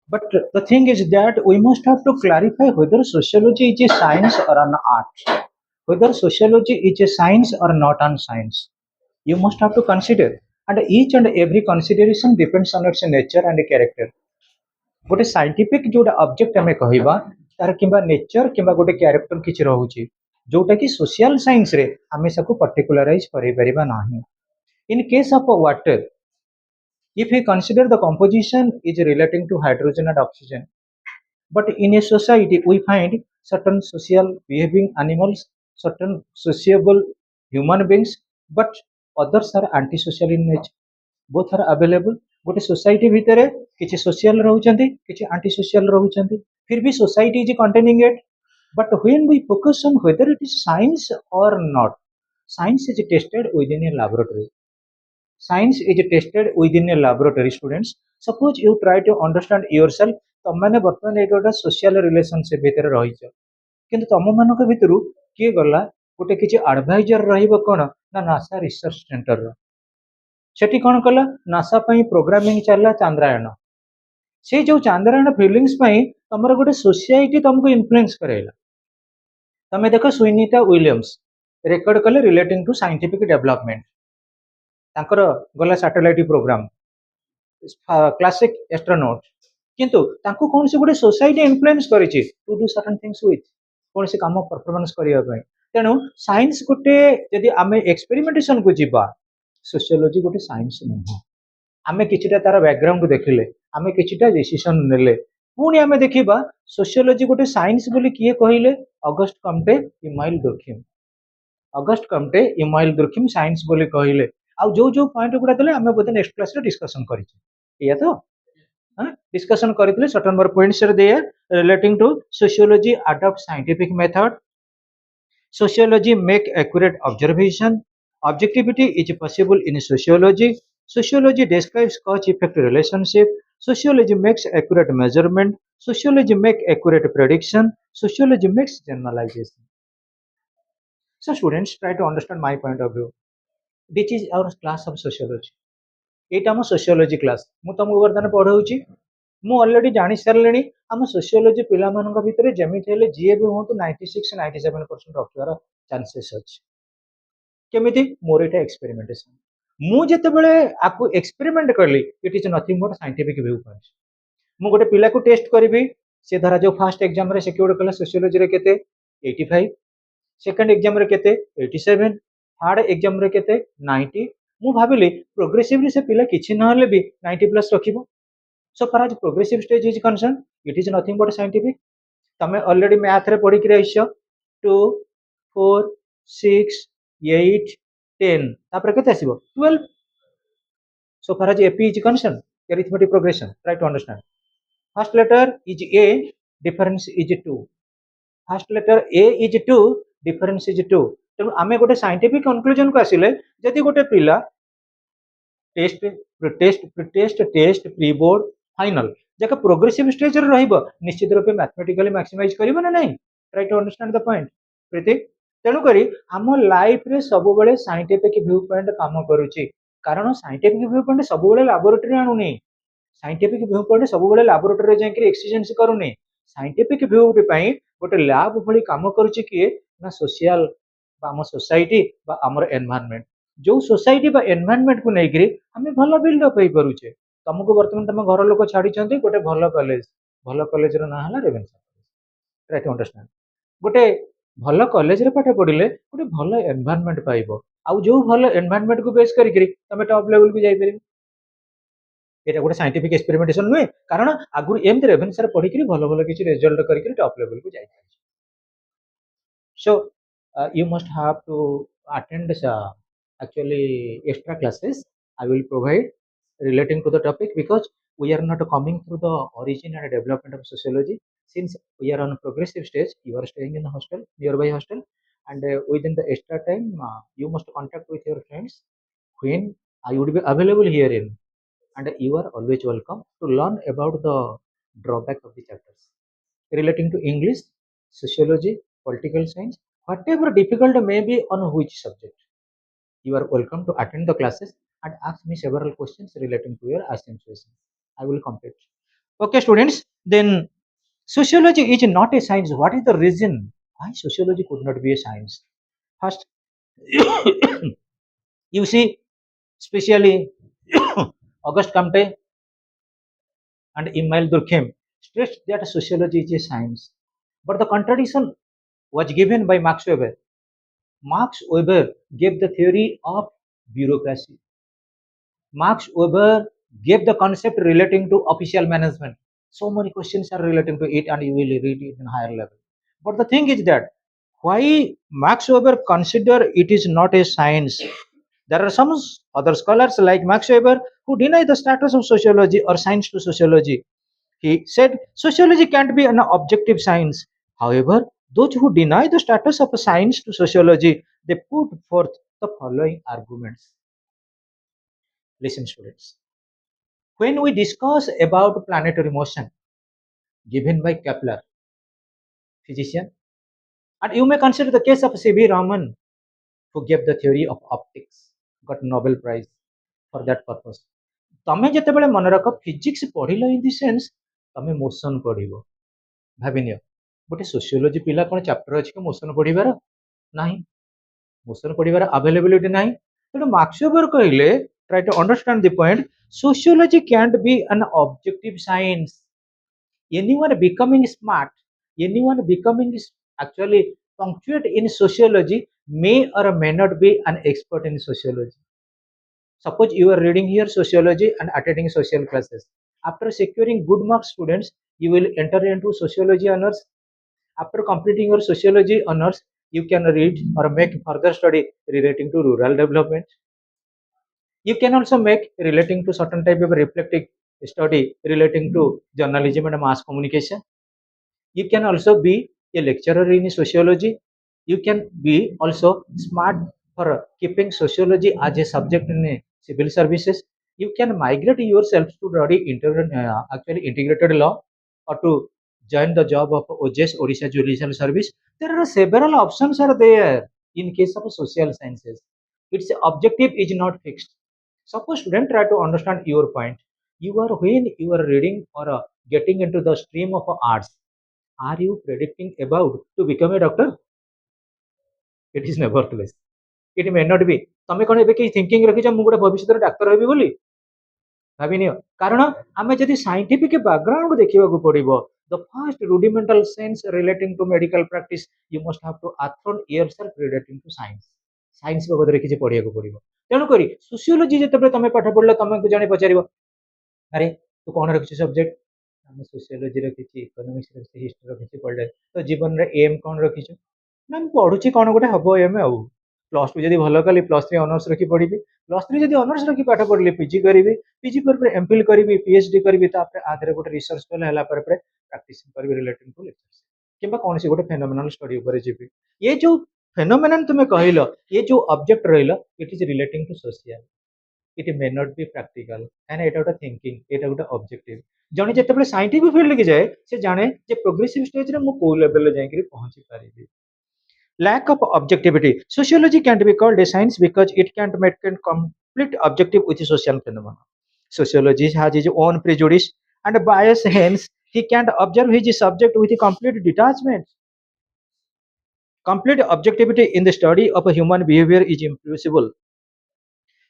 But the thing is that we must have to clarify whether sociology is a science or an art. Whether sociology is a science or not an science. You must have to consider. And each and every consideration depends on its nature and character. ଗୋଟେ scientific ଯୋଉଟା object ଆମେ କହିବା ତାର କିମ୍ବା nature କିମ୍ବା ଗୋଟେ character କିଛି ରହୁଛି ଯୋଉଟା କି ସୋସିଆଲ ସାଇନ୍ସରେ ଆମେ ତାକୁ ପର୍ଟିକୁଲାରାଇଜ କରିପାରିବା ନାହିଁ। In case of water, if we consider the composition is relating to hydrogen and oxygen, but in a society we find certain social behaving animals, certain sociable human beings, but others are antisocial in nature. Both are available. ଗୋଟେ society भितर किसी social रहउचंती किसी aunty social रहउचंती फिर भी society is containing it but when we focus on whether it is science or not science is tested within a laboratory science is tested within a laboratory students suppose you try to understand yourself तुम मैंने बर्तमान ये गोटे social relationship भितर रहिछ किंतु तुम मानक भितरु किए गला गोटे किसी एडवाइजर रहइबो कोन ना नासा रिसर्च सेंटर रो सेठी कौन कला नासा पई प्रोग्रामिंग चलला चांद्रायन से जो चांद्रायन फीलिंग्स पई तमर गोटे सोसाइटी तुमको इन्फ्लुएंस करेला तमे देखो सुनीता विलियम्स रेकॉर्ड कले रिलेटिंग टू साइंटिफिक डेवलपमेंट तांकर गला सैटेलाइट प्रोग्राम क्लासिक एस्ट्रोनॉट किंतु तांको कौन से गोटे सोसाइटी इन्फ्लुएंस करिछि to do certain things with कौन से काम परफॉर्मेंस करिया पई तेनु साइंस गोटे यदि आमे एक्सपेरिमेंटेशन को जिबा सोशियोलॉजी गोटे साइंस नुह आमे किछिटा तार बैकग्राउंड देखिले आमे किछिटा डिसीजन नेले पुणी आमे देखिबा सोशियोलॉजी गोटे साइंस बोली किए कहिले Auguste Comte Emile Durkheim Auguste Comte Emile Durkheim science बोली कहिले आ जो जो पॉइंट गुडा देले आमे बोधे नेक्स्ट क्लास रे डिस्कशन करिछि या तो डिस्कशन करथिले सर्टेन नंबर पॉइंट्स रे they relating to sociology adopt scientific method sociology make accurate observation objectivity is possible in sociology sociology describes cause effect relationship sociology makes accurate measurement sociology make accurate prediction sociology makes generalization so students try to understand my point of view this is our class of sociology एटा हम sociology class मु तुमको वर्तमान पढ़ाऊँ मु already जानी सारे आम sociology पिला भितर जमीती हेले जी भी हूँ 96 97% रखार चांसेस अच्छे केमिति मोर एटा एक्सपेरिमेंटेशन मु जेतेबेले आपको एक्सपेरिमेंट करली it is nothing but scientific view point मु गोटे पिला को टेस्ट करी से धरा जो फर्स्ट एग्जाम रे से कियोड कला सोशियोलॉजी रे केते 85 सेकंड एग्जाम रे केते 87 थर्ड एग्जाम रे केते 90 मु भाबिली प्रोग्रेसिवली से पिला किछि नहले भी 90 plus रखिबो so far as progressive stage is concerned it is nothing but scientific तमे ऑलरेडी मैथ रे पढ़ी कि रहिछ 2 4 6 8 10 तापर केते आसीबो 12 so far as AP is concerned arithmetic progression try to understand first letter is A difference is 2 first letter A is 2 difference is 2 तेणु आमे गोटे scientific conclusion को आसिले जदि गोटे पिला test test test test pre board final जक progressive stage रे रहइबो निश्चित रूपे मैथमेटिकली मैक्सिमाइज करिवो ना नहीं try to understand the point प्रीति तेणु करी आम लाइफ रे सब बेले साइंटिफिक व्यू पॉइंट काम करूची कारण साइंटिफिक व्यू पॉइंट सब बेले लैबोरेटरी आनुनी साइंटिफिक व्यू पॉइंट सब बेले लैबोरेटरी जाके एक्सपीरियंस करूनी साइंटिफिक व्यू पई गोटे लैब भली काम करूची कि ना सोशल बा हम सोसाइटी बा हमर एनवायरनमेंट जो सोसाइटी बा एनवायरनमेंट को लेकरी हमें भल बिल्ड अप होई परुचे तुमको वर्तमान तुम घर लोक छाड़ी गोटे भल कॉलेज रो ना हला रेवेन्सा ट्राई टू अंडरस्टैंड गोटे भल कॉलेज रे पाठ पढ़िले गोटे भल एनवायरनमेंट पाइबो आउ जो भल एनवायरनमेंट को बेस करी तुम टॉप लेवल को जाई परिबो एटा गोटे साइंटिफिक एक्सपेरिमेंटेशन नुहे कारण आगु एमती रेवेन्सा रे पढ़ी भल भल किसी रिजल्ट करी टॉप लेवल को जाई so you must have to attend actually extra classes I will provide relating to the topic because we are not coming through the origin and development of sociology since we are on a progressive stage you are staying in the hostel nearby hostel and within the extra time you must contact with your friends when I would be available herein and you are always welcome to learn about the drawback of the chapters relating to English, sociology, political science, whatever difficult may be on which subject. You are welcome to attend the classes and ask me several questions relating to your assigned question. I will complete. Okay, students, then sociology is not a science. What is the reason why sociology could not be a science? First, you see, especially August Comte and Emile Durkheim stressed that sociology is a science. But the contradiction was given by Max Weber. Max Weber gave the theory of bureaucracy. Max Weber gave the concept relating to official management. So many questions are relating to it, and you will read it in higher level. But the thing is that why Max Weber consider it is not a science? There are some other scholars like Max Weber who deny the status of sociology or science to sociology. He said sociology can't be an objective science. However, those who deny the status of a science to sociology, they put forth the following arguments. Listen, students. When we discuss about planetary motion given by Kepler, physician, and you may consider the case of C.V. Raman, who gave the theory of optics, got Nobel Prize for that purpose. ତମେ ଯେତେବେଳେ ମନେ ରଖ physics ପଢିଲ in the sense ତମେ motion ପଢିବ ଭାବିନିଅ ଗୋଟେ sociology ପିଲା କଣ chapter ଅଛି କି ମୋସନ ପଢିବାର ନାହିଁ ମୋସନ ପଢିବାର ଆଭେଲେବିଲିଟି ନାହିଁ ତେଣୁ ମାର୍କ୍ସୱେବର କହିଲେ try to understand the point sociology can't be an objective science anyone becoming smart, anyone becoming actually punctuate in sociology may or may not be an expert in sociology. Suppose you are reading here sociology and attending social classes. After securing good marks, students, you will enter into sociology honors. After completing your sociology honors, you can read or make further study relating to rural development. You can also make relating to certain type of reflective study relating to journalism and mass communication. You can also be a lecturer in sociology. You can be also smart for keeping sociology as a subject in civil services. You can migrate yourself to study actually integrated law or to join the job of OJS Odisha Judicial Service. There are several options are there in case of social sciences. Its objective is not fixed. Suppose student try to understand your point. You are when you are reading or getting into the stream of arts, are you predicting about to become a doctor? It is nevertheless. It may not be. ତମେ କଣ ଏବେ କିଛି thinking ରଖିଛ ମୁଁ ଗୋଟେ ଭବିଷ୍ୟତରେ ଡାକ୍ତର ହେବି ବୋଲି ଭାବିନିଅ କାରଣ ଆମେ ଯଦି ସାଇଣ୍ଟିଫିକ ବ୍ୟାକଗ୍ରାଉଣ୍ଡ ଦେଖିବାକୁ ପଡିବ the first rudimental sense relating to medical practice you must have to athrone yourself relating to science science ବାବଦରେ କିଛି ପଢିବାକୁ ପଡିବ ତେଣୁକରି ସୋସିଓଲୋଜି ଯେତେବେଳେ ତମେ ପାଠ ପଢିଲ ତମକୁ ଜଣେ ପଚାରିବ ଆରେ ତୁ କଣ ରଖିଛୁ ସବଜେକ୍ଟ ଆମେ ସୋସିଓଲୋଜି ରଖିଛି ଇକୋନୋମିକ୍ସ ରଖିଛି ହିଷ୍ଟ୍ରି ରଖିଛି ପଲିଟିକାଲ ତ ଜୀବନରେ ଏମ୍ କଣ ରଖିଛୁ ନା ମୁଁ ପଢୁଛି କଣ ଗୋଟେ ହବ ଏମ୍ ଆଉ ପ୍ଲସ୍ ଟୁ ଯଦି ଭଲ କଲି ପ୍ଲସ୍ ଥ୍ରୀ ଅନର୍ସ ରଖି ପଢିବି ପ୍ଲସ୍ ଥ୍ରୀ ଯଦି ଅନର୍ସ ରଖି ପାଠ ପଢିଲି ପିଜି କରିବି ପିଜି ପରେ ଏମଫିଲ୍ କରିବି ପିଏଚଡି କରିବି ତାପରେ ଆ ଦେହରେ ଗୋଟେ ରିସର୍ଚ୍ଚ ଫେଲ ହେଲା ପରେ ପ୍ରାକ୍ଟିସ କରିବି ରିଲେଟିଂ ଟୁ ଲେକ୍ଚରସିପ୍ କିମ୍ବା କୌଣସି ଗୋଟେ ଫେନୋମିନାଲ ଷ୍ଟଡି ଉପରେ ଯିବି ଏ ଯୋଉ ଫେନୋମିନାଲ ତୁମେ କହିଲ ଏ ଯୋଉ ଅବଜେକ୍ଟ ରହିଲ it is relating to social it may not be practical and এটা ଗୋଟେ thinking এটা ଗୋଟେ objective ଜଣେ ଯେତେବେଳେ ସାଇଣ୍ଟିଫିକ ଫିଲ୍ଡ କି ଯାଏ ସେ ଜାଣେ ଯେ ପ୍ରୋଗ୍ରେସିଭ ଷ୍ଟେଜରେ ମୁଁ କୋଉ ଲେଭେଲରେ ଯାଇକି ପହଞ୍ଚି ପାରିବି lack of objectivity sociology can't be called a science because it can't make a complete objective with social phenomena sociologist has his own prejudice and bias hence he can't observe his subject with a complete detachment complete objectivity in the study of a human behavior is impossible.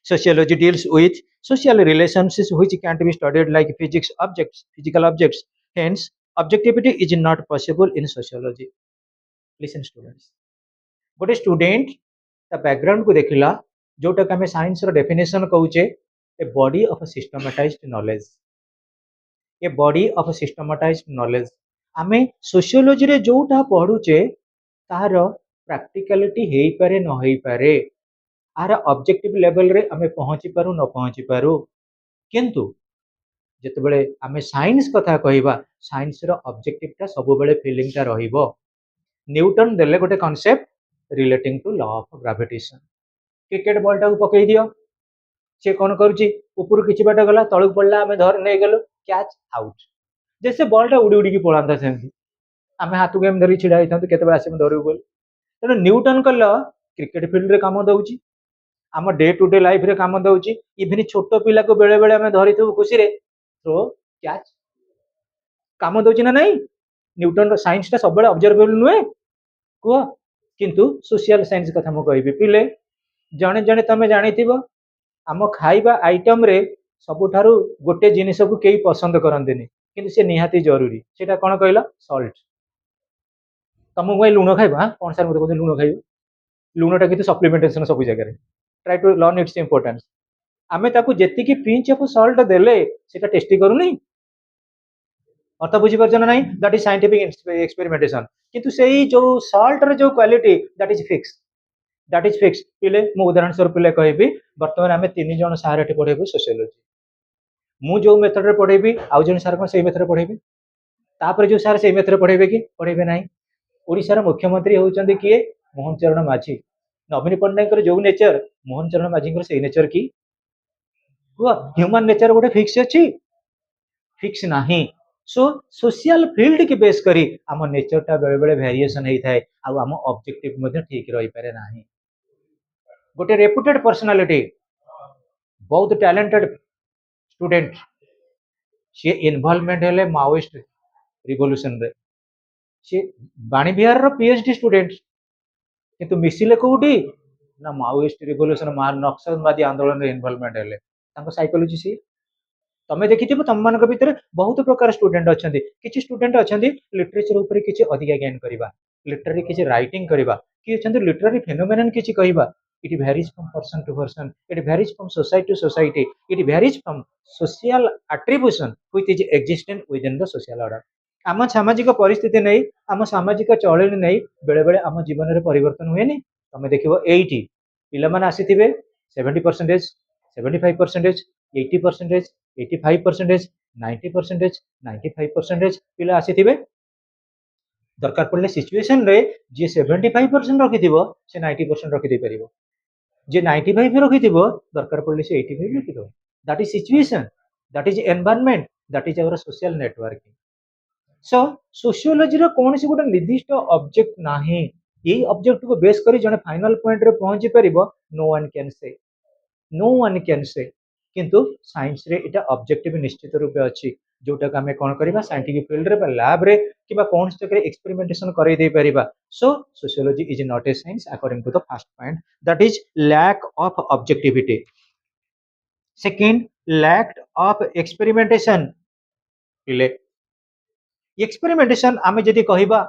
Sociology deals with social relationships which can't be studied like physical objects. Hence, objectivity is not possible in sociology. Listen, students. But a student, the background को देखिला, जोटा कि हमें science रो definition कहूचे, a body of a systematized knowledge. A body of a systematized knowledge. ଆମେ sociology रे जोटा पढ़ुचे, तार practicality ହେଇପାରେ ନ ହେଇପାରେ आर ऑब्जेक्टिव लेवल रे आमे पहुंची पारू न पहुंची पारू किंतु जेतेबेले आमे साइंस कथा कहिबा साइंस रो ऑब्जेक्टिव ता सब बेले फीलिंग ता रहिबो न्यूटन देले गोटे concept relating to law of gravitation cricket ball टा पकई दियो से कोन करूची ऊपर किछि बाटा गला तळु पडला आमे धर नै गेलो कैच आउट जैसे बॉल टा उडी उडी की पळांता सेमती आमे हाथु गेम धरि छिडा हिथां केते बेला आसे धरु बोल तेनो न्यूटन कल क्रिकेट फील्ड रे काम दउची आम डे टू डे लाइफ रे काम दउची इवन छोट पिला को बेले बेले आमे धरिथु खुशी रे थ्रो कैच କାମ ଦଉଛି ନା ନାଇଁ? ନ୍ୟୁଟନର ସାଇନ୍ସଟା ସବୁବେଳେ ଅବଜର୍ଭେବଲ ନୁହେଁ? କୁହ। କିନ୍ତୁ ସୋସିଆଲ ସାଇନ୍ସ କଥା ମୁଁ କହିବି ପିଲେ, ଜଣେ ଜଣେ ତମେ ଜାଣିଥିବ ଆମ ଖାଇବା ଆଇଟମରେ ସବୁଠାରୁ ଗୋଟେ ଜିନିଷକୁ କେହି ପସନ୍ଦ କରନ୍ତିନି, କିନ୍ତୁ ସେ ନିହାତି ଜରୁରୀ। ସେଟା କଣ କହିଲ? ସଲ୍ଟ। ତମକୁ ଭାଇ ଲୁଣ ଖାଇବ? କଣ ସାର୍ ମତେ କହୁଛନ୍ତି ଲୁଣ ଖାଇବ? ଲୁଣଟା କିନ୍ତୁ ସପ୍ଲିମେଣ୍ଟେସନ ସବୁ ଜାଗାରେ। Try to learn its importance. ଆମେ ତାକୁ ଯେତିକି ପିଞ୍ଚ ଅଫ୍ ସଲ୍ଟ ଦେଲେ ସେଟା ଟେଷ୍ଟି କରୁନି। ଅର୍ଥ ବୁଝିପାରୁଛ ନା ନାହିଁ? That is scientific experimentation. କିନ୍ତୁ ସେଇ ଯୋଉ ସଲ୍ଟର ଯୋଉ quality that is fix. That is fix. ପିଲେ ମୁଁ ଉଦାହରଣ ସ୍ୱରୂପ ପିଲେ କହିବି, ବର୍ତ୍ତମାନ ଆମେ 3 ଜଣ ସାର୍ ଏଠି ପଢେଇବୁ ସୋସିଓଲୋଜି। ମୁଁ ଯୋଉ ମେଥଡରେ ପଢେଇବି ଆଉ ଜଣେ ସାର୍ କଣ ସେଇ ମେଥଡରେ ପଢେଇବେ? ତାପରେ ଯୋଉ ସାର୍ ସେଇ ମେଥଡରେ ପଢେଇବେ କି? ପଢେଇବେ ନାହିଁ। ଓଡ଼ିଶାର ମୁଖ୍ୟମନ୍ତ୍ରୀ ହେଉଛନ୍ତି କିଏ? ମୋହନ ଚରଣ ମାଝୀ। ନବୀନ ପଟ୍ଟନାୟକଙ୍କର ଯୋଉ ନେଚର, ମୋହନ ଚରଣ ମାଝୀଙ୍କର ସେଇ ନେଚର କି? କୁହ। ହ୍ୟୁମାନ ନେଚର ଗୋଟେ ଫିକ୍ସ ଅଛି? ଫିକ୍ସ ନାହିଁ। ସୋ ସୋସିଆଲ ଫିଲ୍ଡ କି ବେସ୍ କରି ଆମ ନେଚରଟା ବେଳେ ବେଳେ ଭେରିଏସନ ହେଇଥାଏ, ଆଉ ଆମ ଅବଜେକ୍ଟିଭ ମଧ୍ୟ ଠିକ ରହିପାରେ ନାହିଁ। ଗୋଟେ ରେପୁଟେଡ ପର୍ସନାଲିଟି, ବହୁତ ଟ୍ୟାଲେଣ୍ଟେଡ ଷ୍ଟୁଡେଣ୍ଟ, ସିଏ ଇନଭଲଭମେଣ୍ଟ ହେଲେ ମାଓଇଷ୍ଟ ରିଭଲ୍ୟୁସନରେ। ସିଏ ବାଣୀ ବିହାରର ପିଏଚଡି ଷ୍ଟୁଡେଣ୍ଟ, କିନ୍ତୁ ମିଶିଲେ କୋଉଠି? ନା ମାଓଇଷ୍ଟ ରିଭଲ୍ୟୁସନ ନକ୍ସଲବାଦୀ ଆନ୍ଦୋଳନରେ ଇନଭଲଭମେଣ୍ଟ ହେଲେ। ତାଙ୍କ ସାଇକୋଲୋଜି ସିଏ। ତମେ ଦେଖିଥିବ ତମମାନଙ୍କ ଭିତରେ ବହୁତ ପ୍ରକାର ଷ୍ଟୁଡେଣ୍ଟ ଅଛନ୍ତି। କିଛି ଷ୍ଟୁଡେଣ୍ଟ ଅଛନ୍ତି ଲିଟରେଚର ଉପରେ କିଛି ଅଧିକା ଜ୍ଞାନ କରିବା, ଲିଟରାରୀ କିଛି ରାଇଟିଂ କରିବା, କି ଅଛନ୍ତି ଲିଟରାରୀ ଫେନୋମେନନ କିଛି କହିବା। It varies from person to person, it varies from society to society, it varies from social attribution which is existent within the social order। ଆମ ସାମାଜିକ ପରିସ୍ଥିତି ନେଇ, ଆମ ସାମାଜିକ ଚଳଣି ନେଇ ବେଳେ ବେଳେ ଆମ ଜୀବନରେ ପରିବର୍ତ୍ତନ ହୁଏନି? ତମେ ଦେଖିବ ଏଇଠି ପିଲାମାନେ ଆସିଥିବେ 70%, 75%, 80%, 85%, 90%, 95% ପିଲା ଆସିଥିବେ। ଦରକାର ପଡ଼ିଲେ ସିଚୁଏସନରେ ଯିଏ 75% ରଖିଥିବ ସେ 90% ରଖିଦେଇ ପାରିବ। ଯିଏ 95 ରଖିଥିବ ଦରକାର ପଡ଼ିଲେ ସେ 85 ରଖିଦେବ। That is situation, that is environment, that is our social networking. So ସୋସିଓଲୋଜିର କୌଣସି ଗୋଟେ ନିର୍ଦ୍ଦିଷ୍ଟ ଅବଜେକ୍ଟ ନାହିଁ। ଏଇ ଅବଜେକ୍ଟକୁ ବେସ୍ କରି ଜଣେ ଫାଇନାଲ ପଏଣ୍ଟରେ ପହଞ୍ଚି ପାରିବ, no one can say, no one can say. କିନ୍ତୁ ସାଇନ୍ସରେ ଏଇଟା ଅବଜେକ୍ଟିଭ ନିଶ୍ଚିତ ରୂପେ ଅଛି, ଯୋଉଟାକୁ ଆମେ କଣ କରିବା ସାଇଣ୍ଟିଫିକ ଫିଲ୍ଡରେ ବା ଲ୍ୟାବରେ କିମ୍ବା କୌଣସି ଜାଗାରେ ଏକ୍ସପେରିମେଣ୍ଟେସନ କରେଇ ଦେଇପାରିବା। So sociology is not a science according to the first point, that is lack of objectivity. Second, lack of experimentation. Experimentation ଆମେ ଯଦି କହିବା